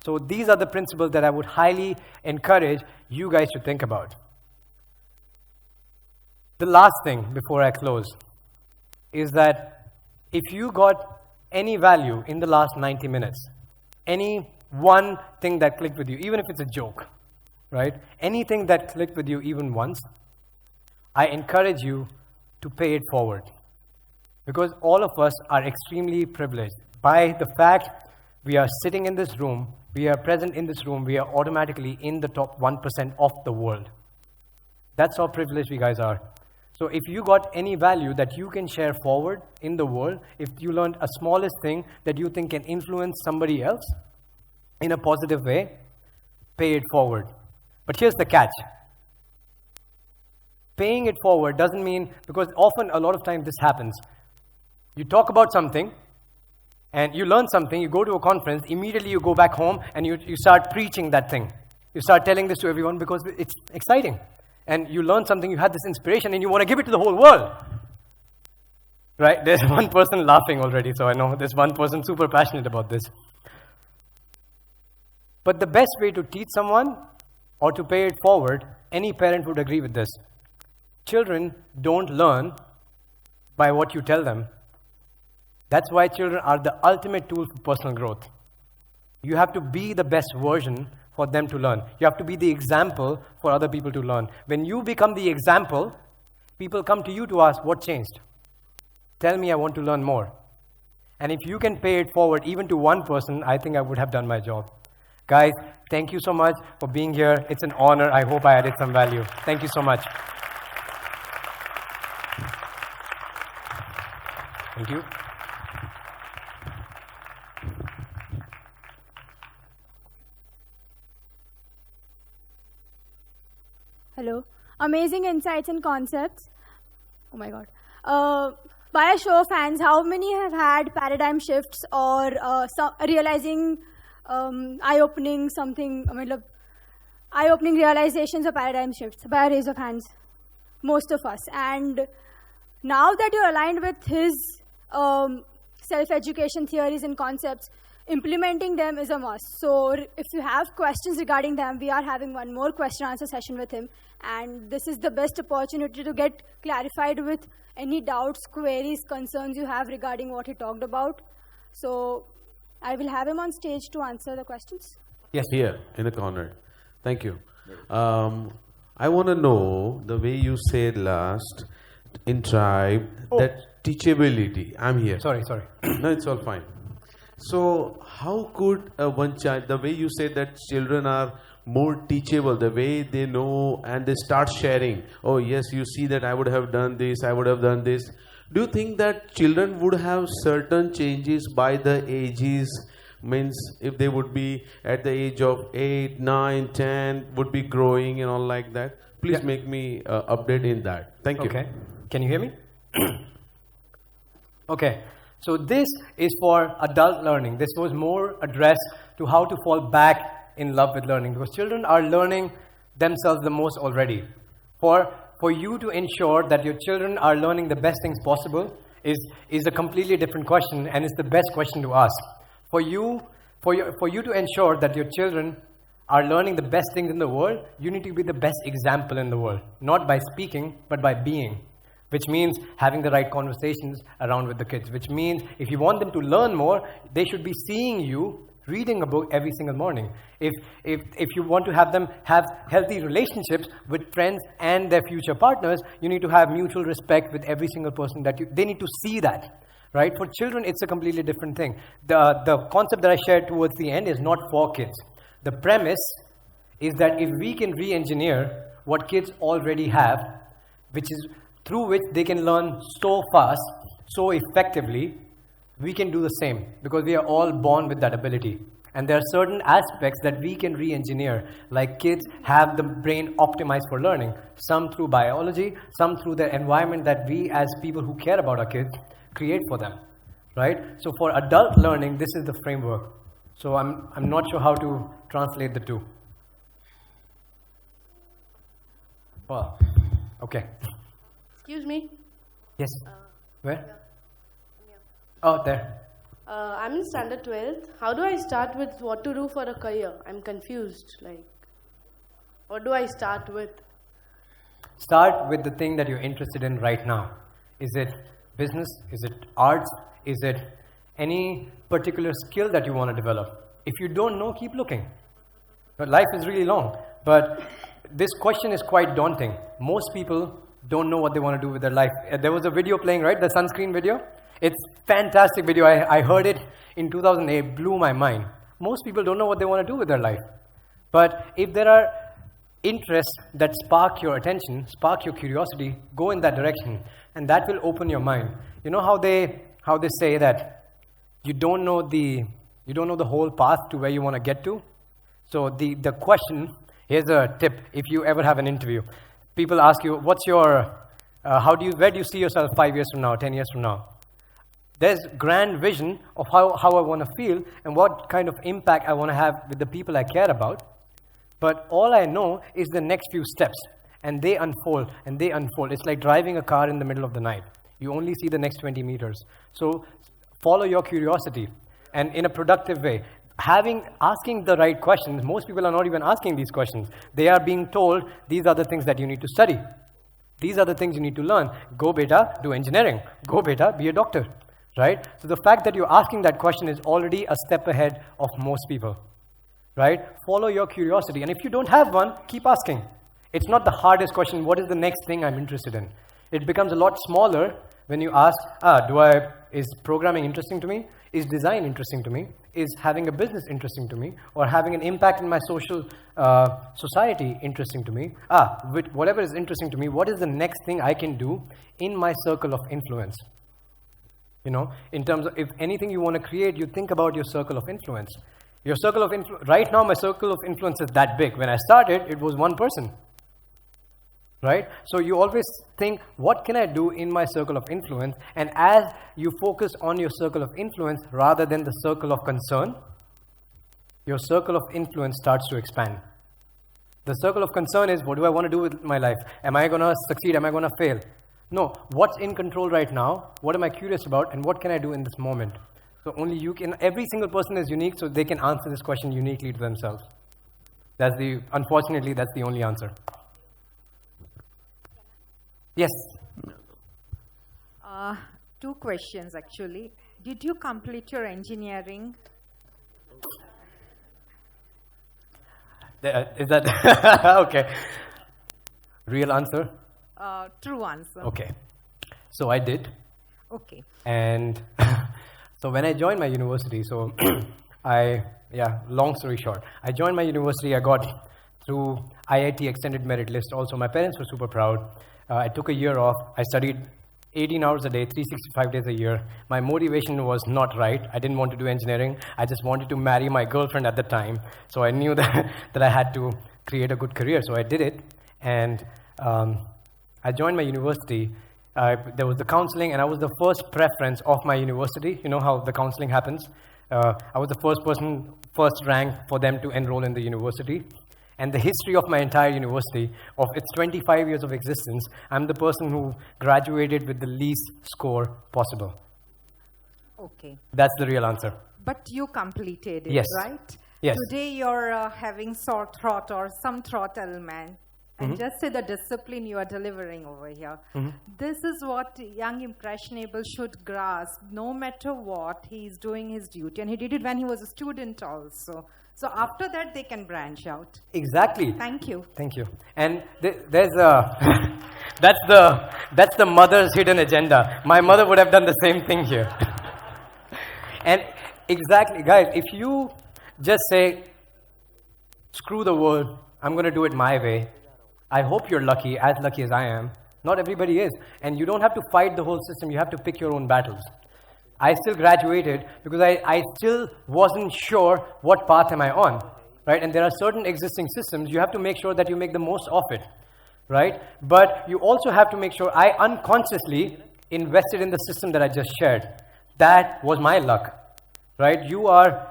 So these are the principles that I would highly encourage you guys to think about. The last thing before I close is that if you got any value in the last 90 minutes, any one thing that clicked with you, even if it's a joke, right? Anything that clicked with you even once, I encourage you to pay it forward. Because all of us are extremely privileged. By the fact we are sitting in this room, we are present in this room, we are automatically in the top 1% of the world. That's how privileged we guys are. So if you got any value that you can share forward in the world, if you learned a smallest thing that you think can influence somebody else in a positive way, pay it forward. But here's the catch. Paying it forward doesn't mean, because often a lot of times this happens. You talk about something, and you learn something, you go to a conference, immediately you go back home and you start preaching that thing. You start telling this to everyone because it's exciting. And you learn something, you had this inspiration, and you want to give it to the whole world. Right? There's one person laughing already, so I know there's one person super passionate about this. But the best way to teach someone or to pay it forward, any parent would agree with this. Children don't learn by what you tell them. That's why children are the ultimate tool for personal growth. You have to be the best version for them to learn. You have to be the example for other people to learn. When you become the example, people come to you to ask, what changed? Tell me, I want to learn more. And if you can pay it forward even to one person, I think I would have done my job. Guys, thank you so much for being here. It's an honor. I hope I added some value. Thank you so much. Thank you. Hello. Amazing insights and concepts. Oh my God. By a show of hands, how many have had paradigm shifts or realizing eye-opening something, eye-opening realizations or paradigm shifts? By a raise of hands. Most of us. And now that you're aligned with his self-education theories and concepts, implementing them is a must. So if you have questions regarding them, we are having one more question answer session with him. And this is the best opportunity to get clarified with any doubts, queries, concerns you have regarding what he talked about. So I will have him on stage to answer the questions. Yes, here in the corner. Thank you. I want to know the way you said last in tribe, that teachability. I'm here. Sorry. No, it's all fine. So how could one child, the way you said that children are more teachable, the way they know and they start sharing, oh yes, you see that I would have done this, I would have done this. Do you think that children would have certain changes by the ages? Means if they would be at the age of 8, 9, 10, would be growing and all like that? Please make me update in that. Thank you. Okay. Can you hear me? Okay. So this is for adult learning. This was more addressed to how to fall back in love with learning, because children are learning themselves the most already. For you to ensure that your children are learning the best things possible is a completely different question, and it's the best question to ask. For you to ensure that your children are learning the best things in the world, you need to be the best example in the world, not by speaking, but by being. Which means having the right conversations around with the kids. Which means if you want them to learn more, they should be seeing you reading a book every single morning. If you want to have them have healthy relationships with friends and their future partners, you need to have mutual respect with every single person they need to see that. Right? For children, it's a completely different thing. The concept that I shared towards the end is not for kids. The premise is that if we can re-engineer what kids already have, which is through which they can learn so fast, so effectively, we can do the same because we are all born with that ability. And there are certain aspects that we can re-engineer, like kids have the brain optimized for learning, some through biology, some through the environment that we as people who care about our kids create for them, right? So for adult learning, this is the framework. So I'm not sure how to translate the two. Well, okay. Excuse me. Yes. Where? Oh, there. I'm in standard 12th. How do I start with what to do for a career? I'm confused. Like, what do I start with? Start with the thing that you're interested in right now. Is it business? Is it arts? Is it any particular skill that you want to develop? If you don't know, keep looking. But life is really long. But this question is quite daunting. Most people don't know what they want to do with their life. There was a video playing, right? The sunscreen video. It's fantastic video. I heard it in 2008. Blew my mind. Most people don't know what they want to do with their life. But if there are interests that spark your attention, spark your curiosity, go in that direction, and that will open your mind. You know how they say that you don't know the whole path to where you want to get to. So the question, here's a tip. If you ever have an interview, people ask you, what's your where do you see yourself 5 years from now, 10 years from now? There's grand vision of how I want to feel and what kind of impact I want to have with the people I care about. But all I know is the next few steps, and they unfold and they unfold. It's like driving a car in the middle of the night. You only see the next 20 meters. So follow your curiosity, and in a productive way. Asking the right questions. Most people are not even asking these questions. They are being told, these are the things that you need to study. These are the things you need to learn. Go beta, do engineering. Go beta, be a doctor. Right? So the fact that you're asking that question is already a step ahead of most people. Right? Follow your curiosity. And if you don't have one, keep asking. It's not the hardest question, what is the next thing I'm interested in? It becomes a lot smaller when you ask, is programming interesting to me? Is design interesting to me? Is having a business interesting to me? Or having an impact in my social society interesting to me? With whatever is interesting to me, what is the next thing I can do in my circle of influence? You know, in terms of if anything you want to create, you think about your circle of influence. Your circle of influence, right now my circle of influence is that big. When I started, it was one person. Right? So you always think, what can I do in my circle of influence? And as you focus on your circle of influence rather than the circle of concern, your circle of influence starts to expand. The circle of concern is, what do I want to do with my life? Am I going to succeed? Am I going to fail? No, what's in control right now? What am I curious about? And what can I do in this moment? So only you can, every single person is unique, so they can answer this question uniquely to themselves. Unfortunately, that's the only answer. Yes. Two questions actually. Did you complete your engineering? Is that okay? Real answer? True answer. Okay. So I did. Okay. And so when I joined my university, long story short, I joined my university, I got through IIT extended merit list. Also, my parents were super proud. I took a year off. I studied 18 hours a day, 365 days a year. My motivation was not right. I didn't want to do engineering. I just wanted to marry my girlfriend at the time. So I knew that I had to create a good career. So I did it. And I joined my university. There was the counseling, and I was the first preference of my university. You know how the counseling happens? I was the first rank for them to enroll in the university. And the history of my entire university, of its 25 years of existence, I'm the person who graduated with the least score possible. Okay. That's the real answer. But you completed it, yes. Right? Yes. Today you're having sore throat or some throat ailment. and just say the discipline you are delivering over here. This is what young impressionable should grasp. No matter what, he is doing his duty, and he did it when he was a student also. So after that, they can branch out. Exactly. Thank you. Thank you. And there's a that's the mother's hidden agenda. My mother would have done the same thing here. And exactly, guys, if you just say, screw the world, I'm going to do it my way, I hope you're lucky as I am. Not everybody is. And you don't have to fight the whole system. You have to pick your own battles. I still graduated because I still wasn't sure what path am I on, right? And there are certain existing systems. You have to make sure that you make the most of it, right? But you also have to make sure I unconsciously invested in the system that I just shared. That was my luck, right? You are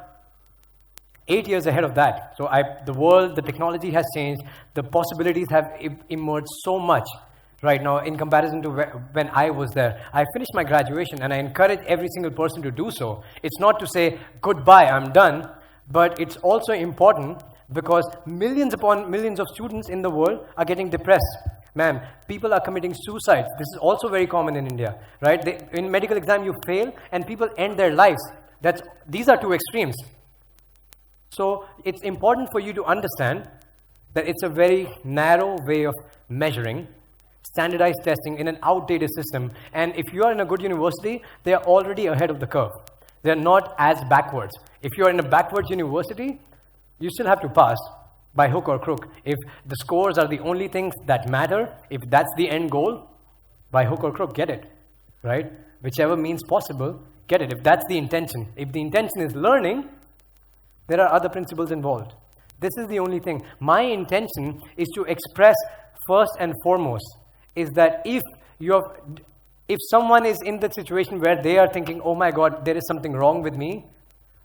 8 years ahead of that. So the world, the technology has changed. The possibilities have emerged so much right now in comparison to when I was there. I finished my graduation and I encourage every single person to do so. It's not to say, goodbye, I'm done. But it's also important because millions upon millions of students in the world are getting depressed. Ma'am, people are committing suicides. This is also very common in India, right? In medical exam, you fail and people end their lives. These are two extremes. So it's important for you to understand that it's a very narrow way of measuring, standardized testing in an outdated system. And if you are in a good university, they are already ahead of the curve. They're not as backwards. If you're in a backwards university, you still have to pass by hook or crook. If the scores are the only things that matter, if that's the end goal, by hook or crook, get it, right? Whichever means possible, get it. If that's the intention. If the intention is learning, there are other principles involved. This is the only thing. My intention is to express first and foremost is that if someone is in the situation where they are thinking, oh my God, there is something wrong with me,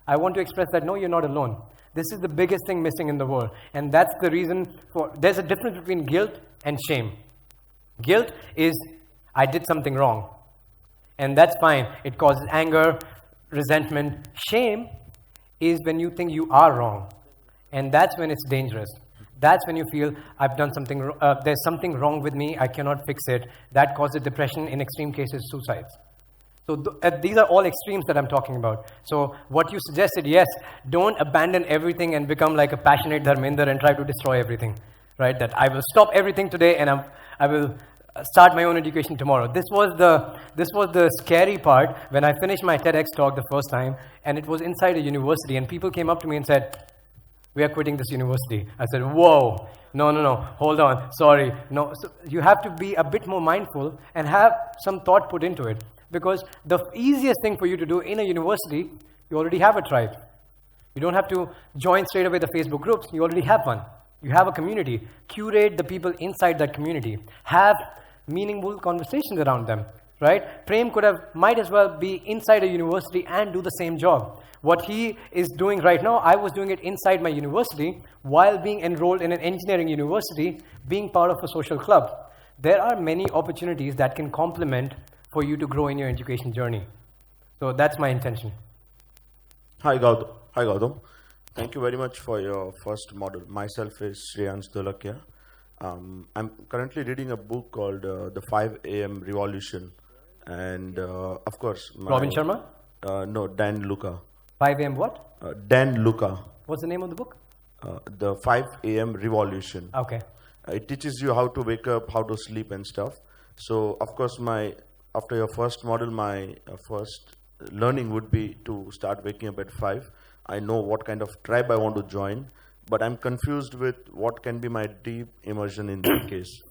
I want to express that, no, you're not alone. This is the biggest thing missing in the world. And that's the reason there's a difference between guilt and shame. Guilt is, I did something wrong. And that's fine. It causes anger, resentment. Shame is when you think you are wrong. And that's when it's dangerous. That's when you feel, I've done something, there's something wrong with me, I cannot fix it. That causes depression, in extreme cases, suicides. So these are all extremes that I'm talking about. So what you suggested, yes, don't abandon everything and become like a passionate Dharmender and try to destroy everything, right? That I will stop everything today and I will start my own education tomorrow. This was the scary part when I finished my TEDx talk the first time, and it was inside a university, and people came up to me and said, we are quitting this university. I said, whoa, no, hold on, sorry. No, so you have to be a bit more mindful and have some thought put into it. Because the easiest thing for you to do in a university, you already have a tribe. You don't have to join straight away the Facebook groups. You already have one. You have a community. Curate the people inside that community. Have meaningful conversations around them, right? Prem might as well be inside a university and do the same job. What he is doing right now, I was doing it inside my university while being enrolled in an engineering university, being part of a social club. There are many opportunities that can complement for you to grow in your education journey. So that's my intention. Hi Gautam. Thank you very much for your first model. Myself is Shreyansh Dolakia. I'm currently reading a book called The 5 a.m. Revolution. And of course... Robin Sharma? No, Dan Luca. 5 a.m. what? Dan Luca. What's the name of the book? The 5 a.m. Revolution. Okay. It teaches you how to wake up, how to sleep and stuff. So of course after your first model, my first learning would be to start waking up at 5. I know what kind of tribe I want to join, but I'm confused with what can be my deep immersion in that case.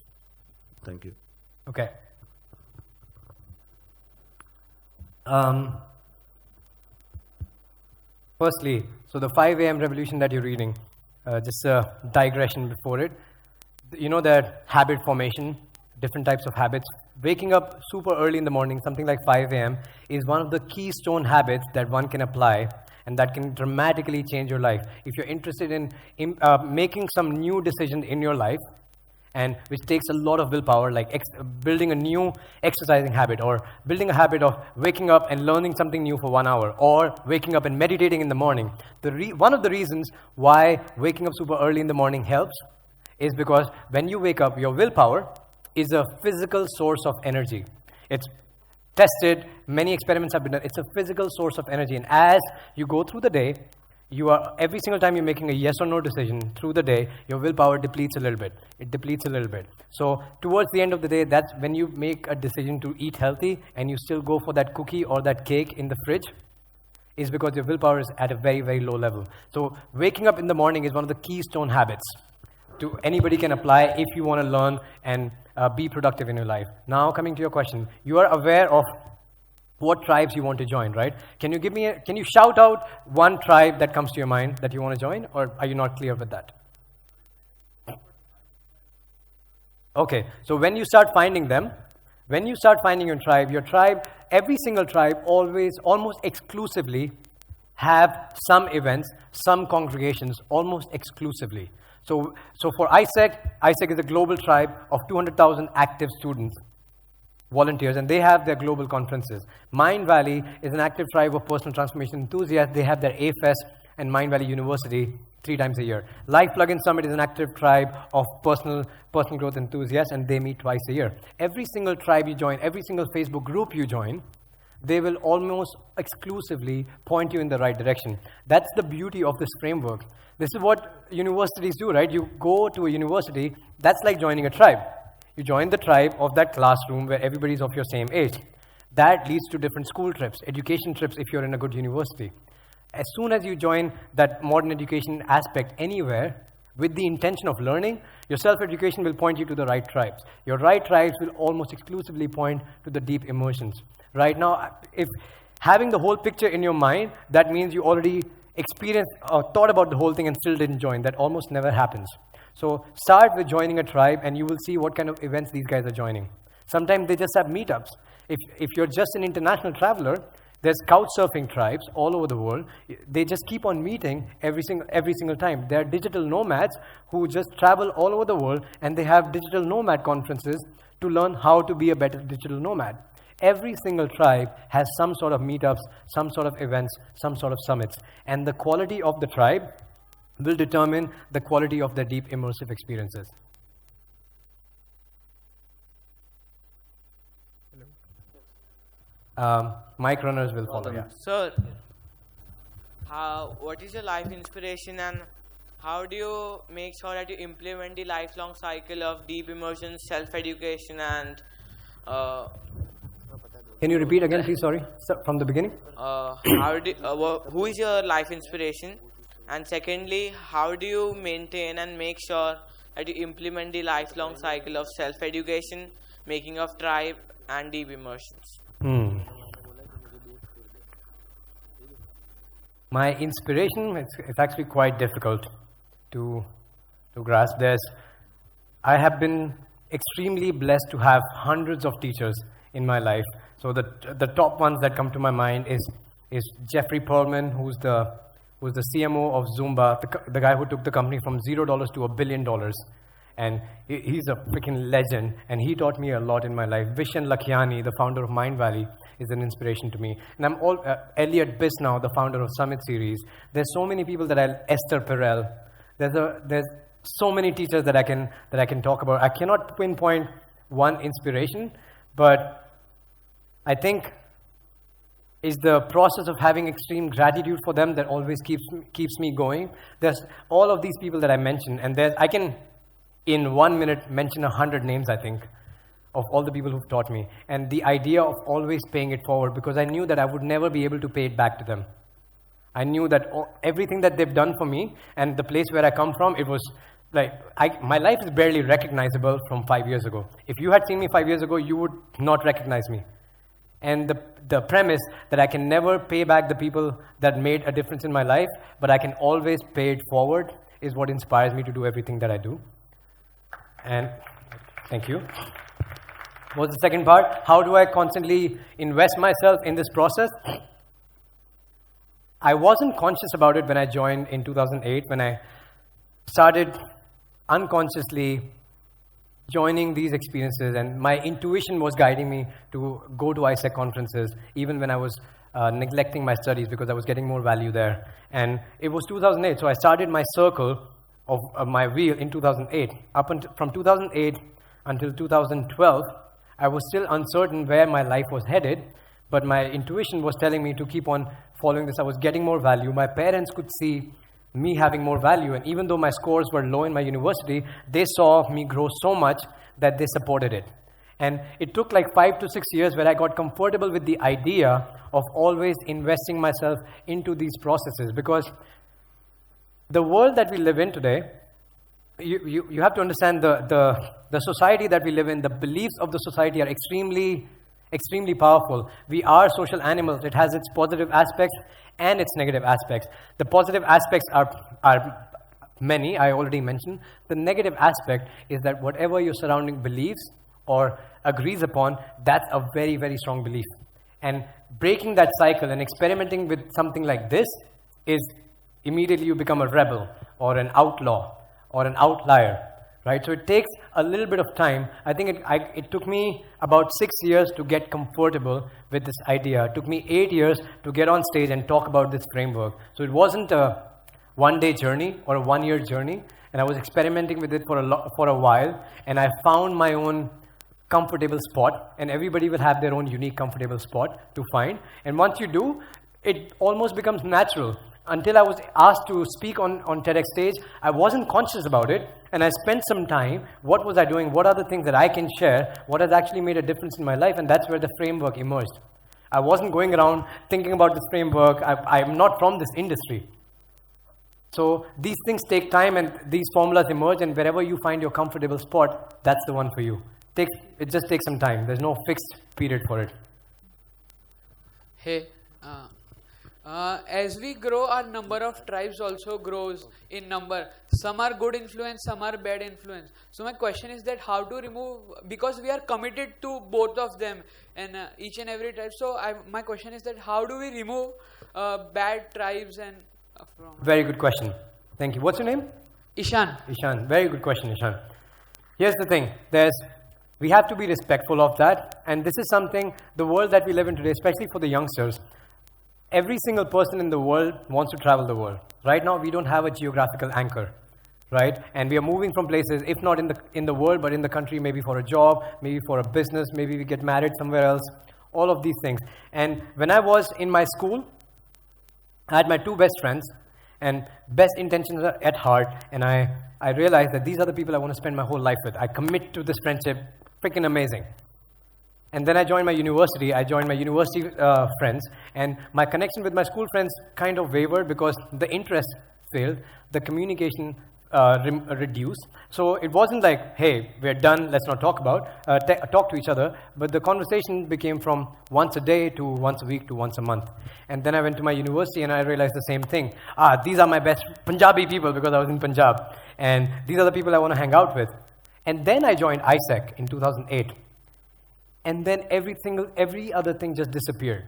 Thank you. Okay. Firstly, so the 5 a.m. revolution that you're reading, just a digression before it. You know that habit formation, different types of habits. Waking up super early in the morning, something like 5 a.m., is one of the keystone habits that one can apply and that can dramatically change your life. If you're interested in making some new decisions in your life, and which takes a lot of willpower, like building a new exercising habit, or building a habit of waking up and learning something new for 1 hour, or waking up and meditating in the morning. One of the reasons why waking up super early in the morning helps is because when you wake up, your willpower is a physical source of energy. It's tested, many experiments have been done. It's a physical source of energy. And as you go through the day, every single time you're making a yes or no decision through the day, your willpower depletes a little bit. It depletes a little bit. So towards the end of the day, that's when you make a decision to eat healthy and you still go for that cookie or that cake in the fridge, is because your willpower is at a very, very low level. So waking up in the morning is one of the keystone habits to anybody can apply if you want to learn and be productive in your life. Now coming to your question, you are aware of what tribes you want to join, right? Can you shout out one tribe that comes to your mind that you want to join, or are you not clear with that? Okay, so when you start finding them, when you start finding your tribe, every single tribe almost exclusively have some events, some congregations, almost exclusively. So for ISEC is a global tribe of 200,000 active students, volunteers, and they have their global conferences. Mind Valley is an active tribe of personal transformation enthusiasts. They have their A-Fest and Mind Valley University 3 times a year. Life Plugin Summit is an active tribe of personal growth enthusiasts, and they meet twice a year. Every single tribe you join, every single Facebook group you join, they will almost exclusively point you in the right direction. That's the beauty of this framework. This is what universities do, right? You go to a university, that's like joining a tribe. You join the tribe of that classroom where everybody's of your same age. That leads to different school trips, education trips if you're in a good university. As soon as you join that modern education aspect anywhere, with the intention of learning, your self-education will point you to the right tribes. Your right tribes will almost exclusively point to the deep immersions. Right now, if having the whole picture in your mind, that means you already experienced or thought about the whole thing and still didn't join. That almost never happens. So start with joining a tribe and you will see what kind of events these guys are joining. Sometimes they just have meetups. If you're just an international traveler, there's couch surfing tribes all over the world. They just keep on meeting every single time. They're digital nomads who just travel all over the world, and they have digital nomad conferences to learn how to be a better digital nomad. Every single tribe has some sort of meetups, some sort of events, some sort of summits. And the quality of the tribe will determine the quality of their deep immersive experiences. Mic runners will follow. Yeah. Sir, what is your life inspiration and how do you make sure that you implement the lifelong cycle of deep immersion, self-education and... Can you repeat again, please? Sorry, from the beginning. Who is your life inspiration? And secondly, how do you maintain and make sure that you implement the lifelong cycle of self-education, making of tribe and deep immersions? My inspiration, it's actually quite difficult to grasp. I have been extremely blessed to have hundreds of teachers in my life. So the top ones that come to my mind is Jeffrey Pearlman, who's the CMO of Zumba, the guy who took the company from $0 to $1 billion. And he's a freaking legend, and he taught me a lot in my life. Vishen Lakhiani, the founder of Mind Valley, is an inspiration to me. And I'm Elliot Bisnow, the founder of Summit Series. There's so many people Esther Perel. There's so many teachers that I can talk about. I cannot pinpoint one inspiration, but I think is the process of having extreme gratitude for them that always keeps me going. There's all of these people that I mentioned, and I can, in 1 minute, mention 100 names, I think, of all the people who've taught me. And the idea of always paying it forward, because I knew that I would never be able to pay it back to them. I knew that everything that they've done for me and the place where I come from, it was like, my life is barely recognizable from 5 years ago. If you had seen me 5 years ago, you would not recognize me. And the premise that I can never pay back the people that made a difference in my life, but I can always pay it forward, is what inspires me to do everything that I do. And thank you. What's the second part? How do I constantly invest myself in this process? I wasn't conscious about it when I joined in 2008, when I started unconsciously joining these experiences, and my intuition was guiding me to go to ISEC conferences, even when I was neglecting my studies because I was getting more value there. And it was 2008, so I started my circle of my wheel in 2008. From 2008 until 2012, I was still uncertain where my life was headed, but my intuition was telling me to keep on following this. I was getting more value. My parents could see me having more value, and even though my scores were low in my university, they saw me grow so much that they supported it. And it took like 5 to 6 years where I got comfortable with the idea of always investing myself into these processes, because the world that we live in today, you have to understand the society that we live in, the beliefs of the society are extremely powerful. We are social animals. It has its positive aspects and its negative aspects. The positive aspects are many, I already mentioned. The negative aspect is that whatever your surrounding believes or agrees upon, that's a very, very strong belief. And breaking that cycle and experimenting with something like this is immediately you become a rebel or an outlaw or an outlier, right? So it takes a little bit of time. I think it took me about 6 years to get comfortable with this idea. It took me 8 years to get on stage and talk about this framework. So it wasn't a one-day journey or a one-year journey, and I was experimenting with it for a while, and I found my own comfortable spot, and everybody will have their own unique comfortable spot to find. And once you do, it almost becomes natural. Until I was asked to speak on TEDx stage, I wasn't conscious about it, and I spent some time, what was I doing, what are the things that I can share, what has actually made a difference in my life, and that's where the framework emerged. I wasn't going around thinking about this framework. I'm not from this industry. So these things take time, and these formulas emerge, and wherever you find your comfortable spot, that's the one for you. It just takes some time. There's no fixed period for it. Hey, as we grow, our number of tribes also grows in number. Some are good influence, some are bad influence. So my question is that how to remove, because we are committed to both of them and each and every tribe. So my question is that how do we remove bad tribes and from... Very good question. Thank you. What's your name? Ishan. Ishan. Very good question, Ishan. Here's the thing. We have to be respectful of that. And this is something, the world that we live in today, especially for the youngsters, every single person in the world wants to travel the world. Right now, we don't have a geographical anchor, right? And we are moving from places, if not in the world, but in the country, maybe for a job, maybe for a business, maybe we get married somewhere else, all of these things. And when I was in my school, I had my two best friends, and best intentions are at heart, and I realized that these are the people I want to spend my whole life with. I commit to this friendship, freaking amazing. And then I joined my university. Friends, and my connection with my school friends kind of wavered because the interest failed, the communication reduced. So it wasn't like, hey, we're done, let's not talk to each other, but the conversation became from once a day to once a week to once a month. And then I went to my university and I realized the same thing. These are my best Punjabi people because I was in Punjab, and these are the people I want to hang out with. And then I joined ISEC in 2008. And then every other thing just disappeared.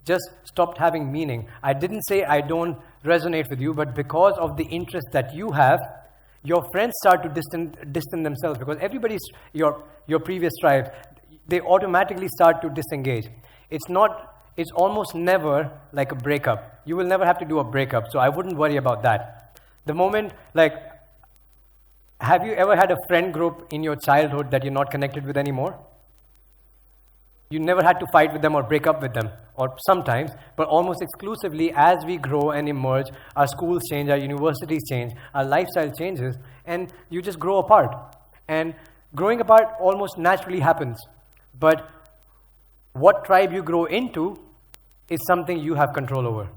Just stopped having meaning. I didn't say I don't resonate with you, but because of the interest that you have, your friends start to distance themselves, because everybody's your previous tribe, they automatically start to disengage. It's almost never like a breakup. You will never have to do a breakup, so I wouldn't worry about that. The moment, have you ever had a friend group in your childhood that you're not connected with anymore? You never had to fight with them or break up with them, or sometimes, but almost exclusively as we grow and emerge, our schools change, our universities change, our lifestyle changes, and you just grow apart. And growing apart almost naturally happens. But what tribe you grow into is something you have control over.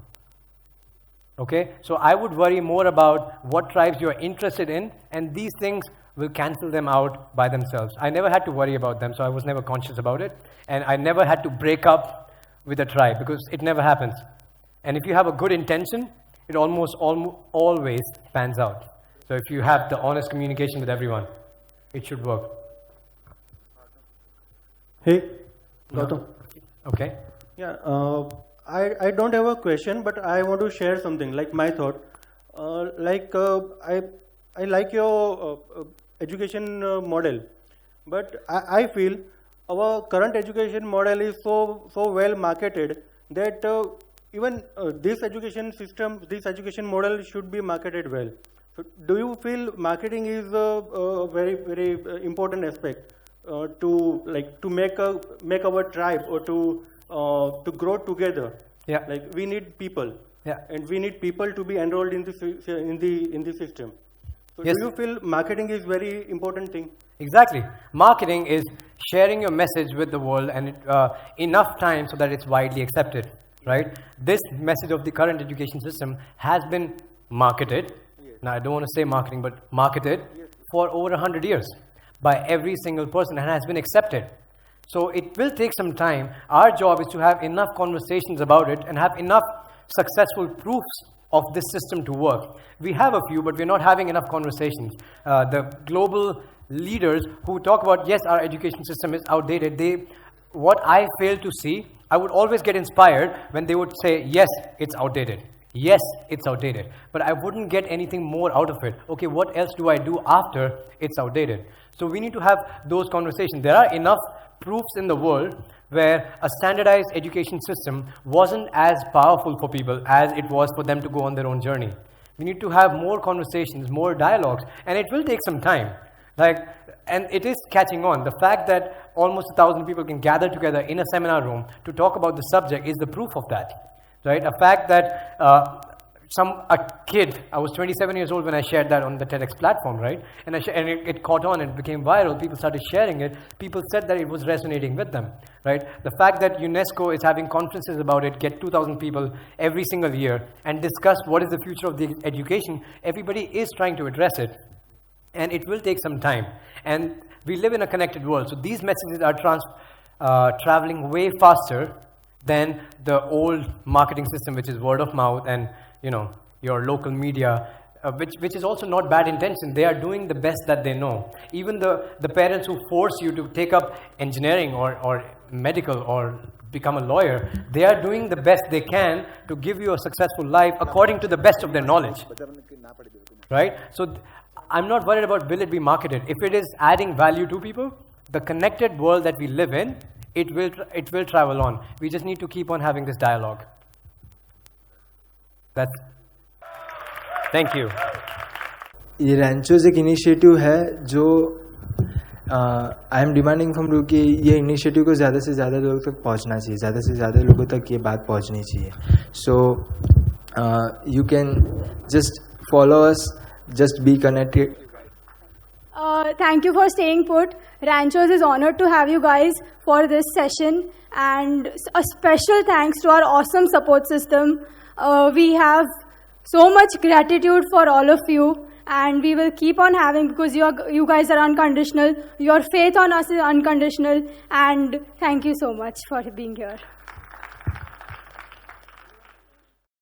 Okay? So I would worry more about what tribes you are interested in, and these things will cancel them out by themselves. I never had to worry about them, so I was never conscious about it. And I never had to break up with a tribe, because it never happens. And if you have a good intention, it almost always pans out. So if you have the honest communication with everyone, it should work. Hey, Gautam. Okay. Yeah, I don't have a question, but I want to share something, like my thought. I like your education model, but I feel our current education model is so well marketed that even this education system, this education model should be marketed well. So do you feel marketing is a very important aspect to make our tribe or to grow together? Yeah. Like we need people. Yeah. And we need people to be enrolled in the system. So Yes. do you feel marketing is very important thing? Exactly. Marketing is sharing your message with the world and enough time so that it's widely accepted, right? This message of the current education system has been marketed. Now, I don't want to say marketing, but marketed for over 100 years by every single person and has been accepted. So it will take some time. Our job is to have enough conversations about it and have enough successful proofs of this system to work. We have a few, but we're not having enough conversations. The global leaders who talk about, yes, our education system is outdated, what I fail to see, I would always get inspired when they would say, yes, it's outdated. Yes, it's outdated. But I wouldn't get anything more out of it. Okay, what else do I do after it's outdated? So we need to have those conversations. There are enough proofs in the world where a standardized education system wasn't as powerful for people as it was for them to go on their own journey. We need to have more conversations, more dialogues, and it will take some time. And it is catching on. The fact that almost 1,000 people can gather together in a seminar room to talk about the subject is the proof of that. Right? A fact that a kid, I was 27 years old when I shared that on the TEDx platform, right? And it caught on, it became viral, people started sharing it, people said that it was resonating with them, right? The fact that UNESCO is having conferences about it, get 2,000 people every single year and discuss what is the future of the education, everybody is trying to address it. And it will take some time. And we live in a connected world, so these messages are traveling way faster than the old marketing system, which is word of mouth and your local media, which is also not bad intention. They are doing the best that they know. Even the parents who force you to take up engineering or medical or become a lawyer, they are doing the best they can to give you a successful life according to the best of their knowledge. Right? So I'm not worried about will it be marketed. If it is adding value to people, the connected world that we live in, it will travel on. We just need to keep on having this dialogue. Thank you. ये रैंचोज एक initiative है जो I am demanding from you कि ये initiative को ज़्यादा से ज़्यादा लोगों तक पहुंचना चाहिए, ज़्यादा से ज़्यादा लोगों तक ये बात पहुंचनी चाहिए. So you can just follow us, just be connected. Thank you for staying put. Ranchos is honored to have you guys for this session, and a special thanks to our awesome support system. We have so much gratitude for all of you, and we will keep on having, because you guys are unconditional. Your faith on us is unconditional, and thank you so much for being here.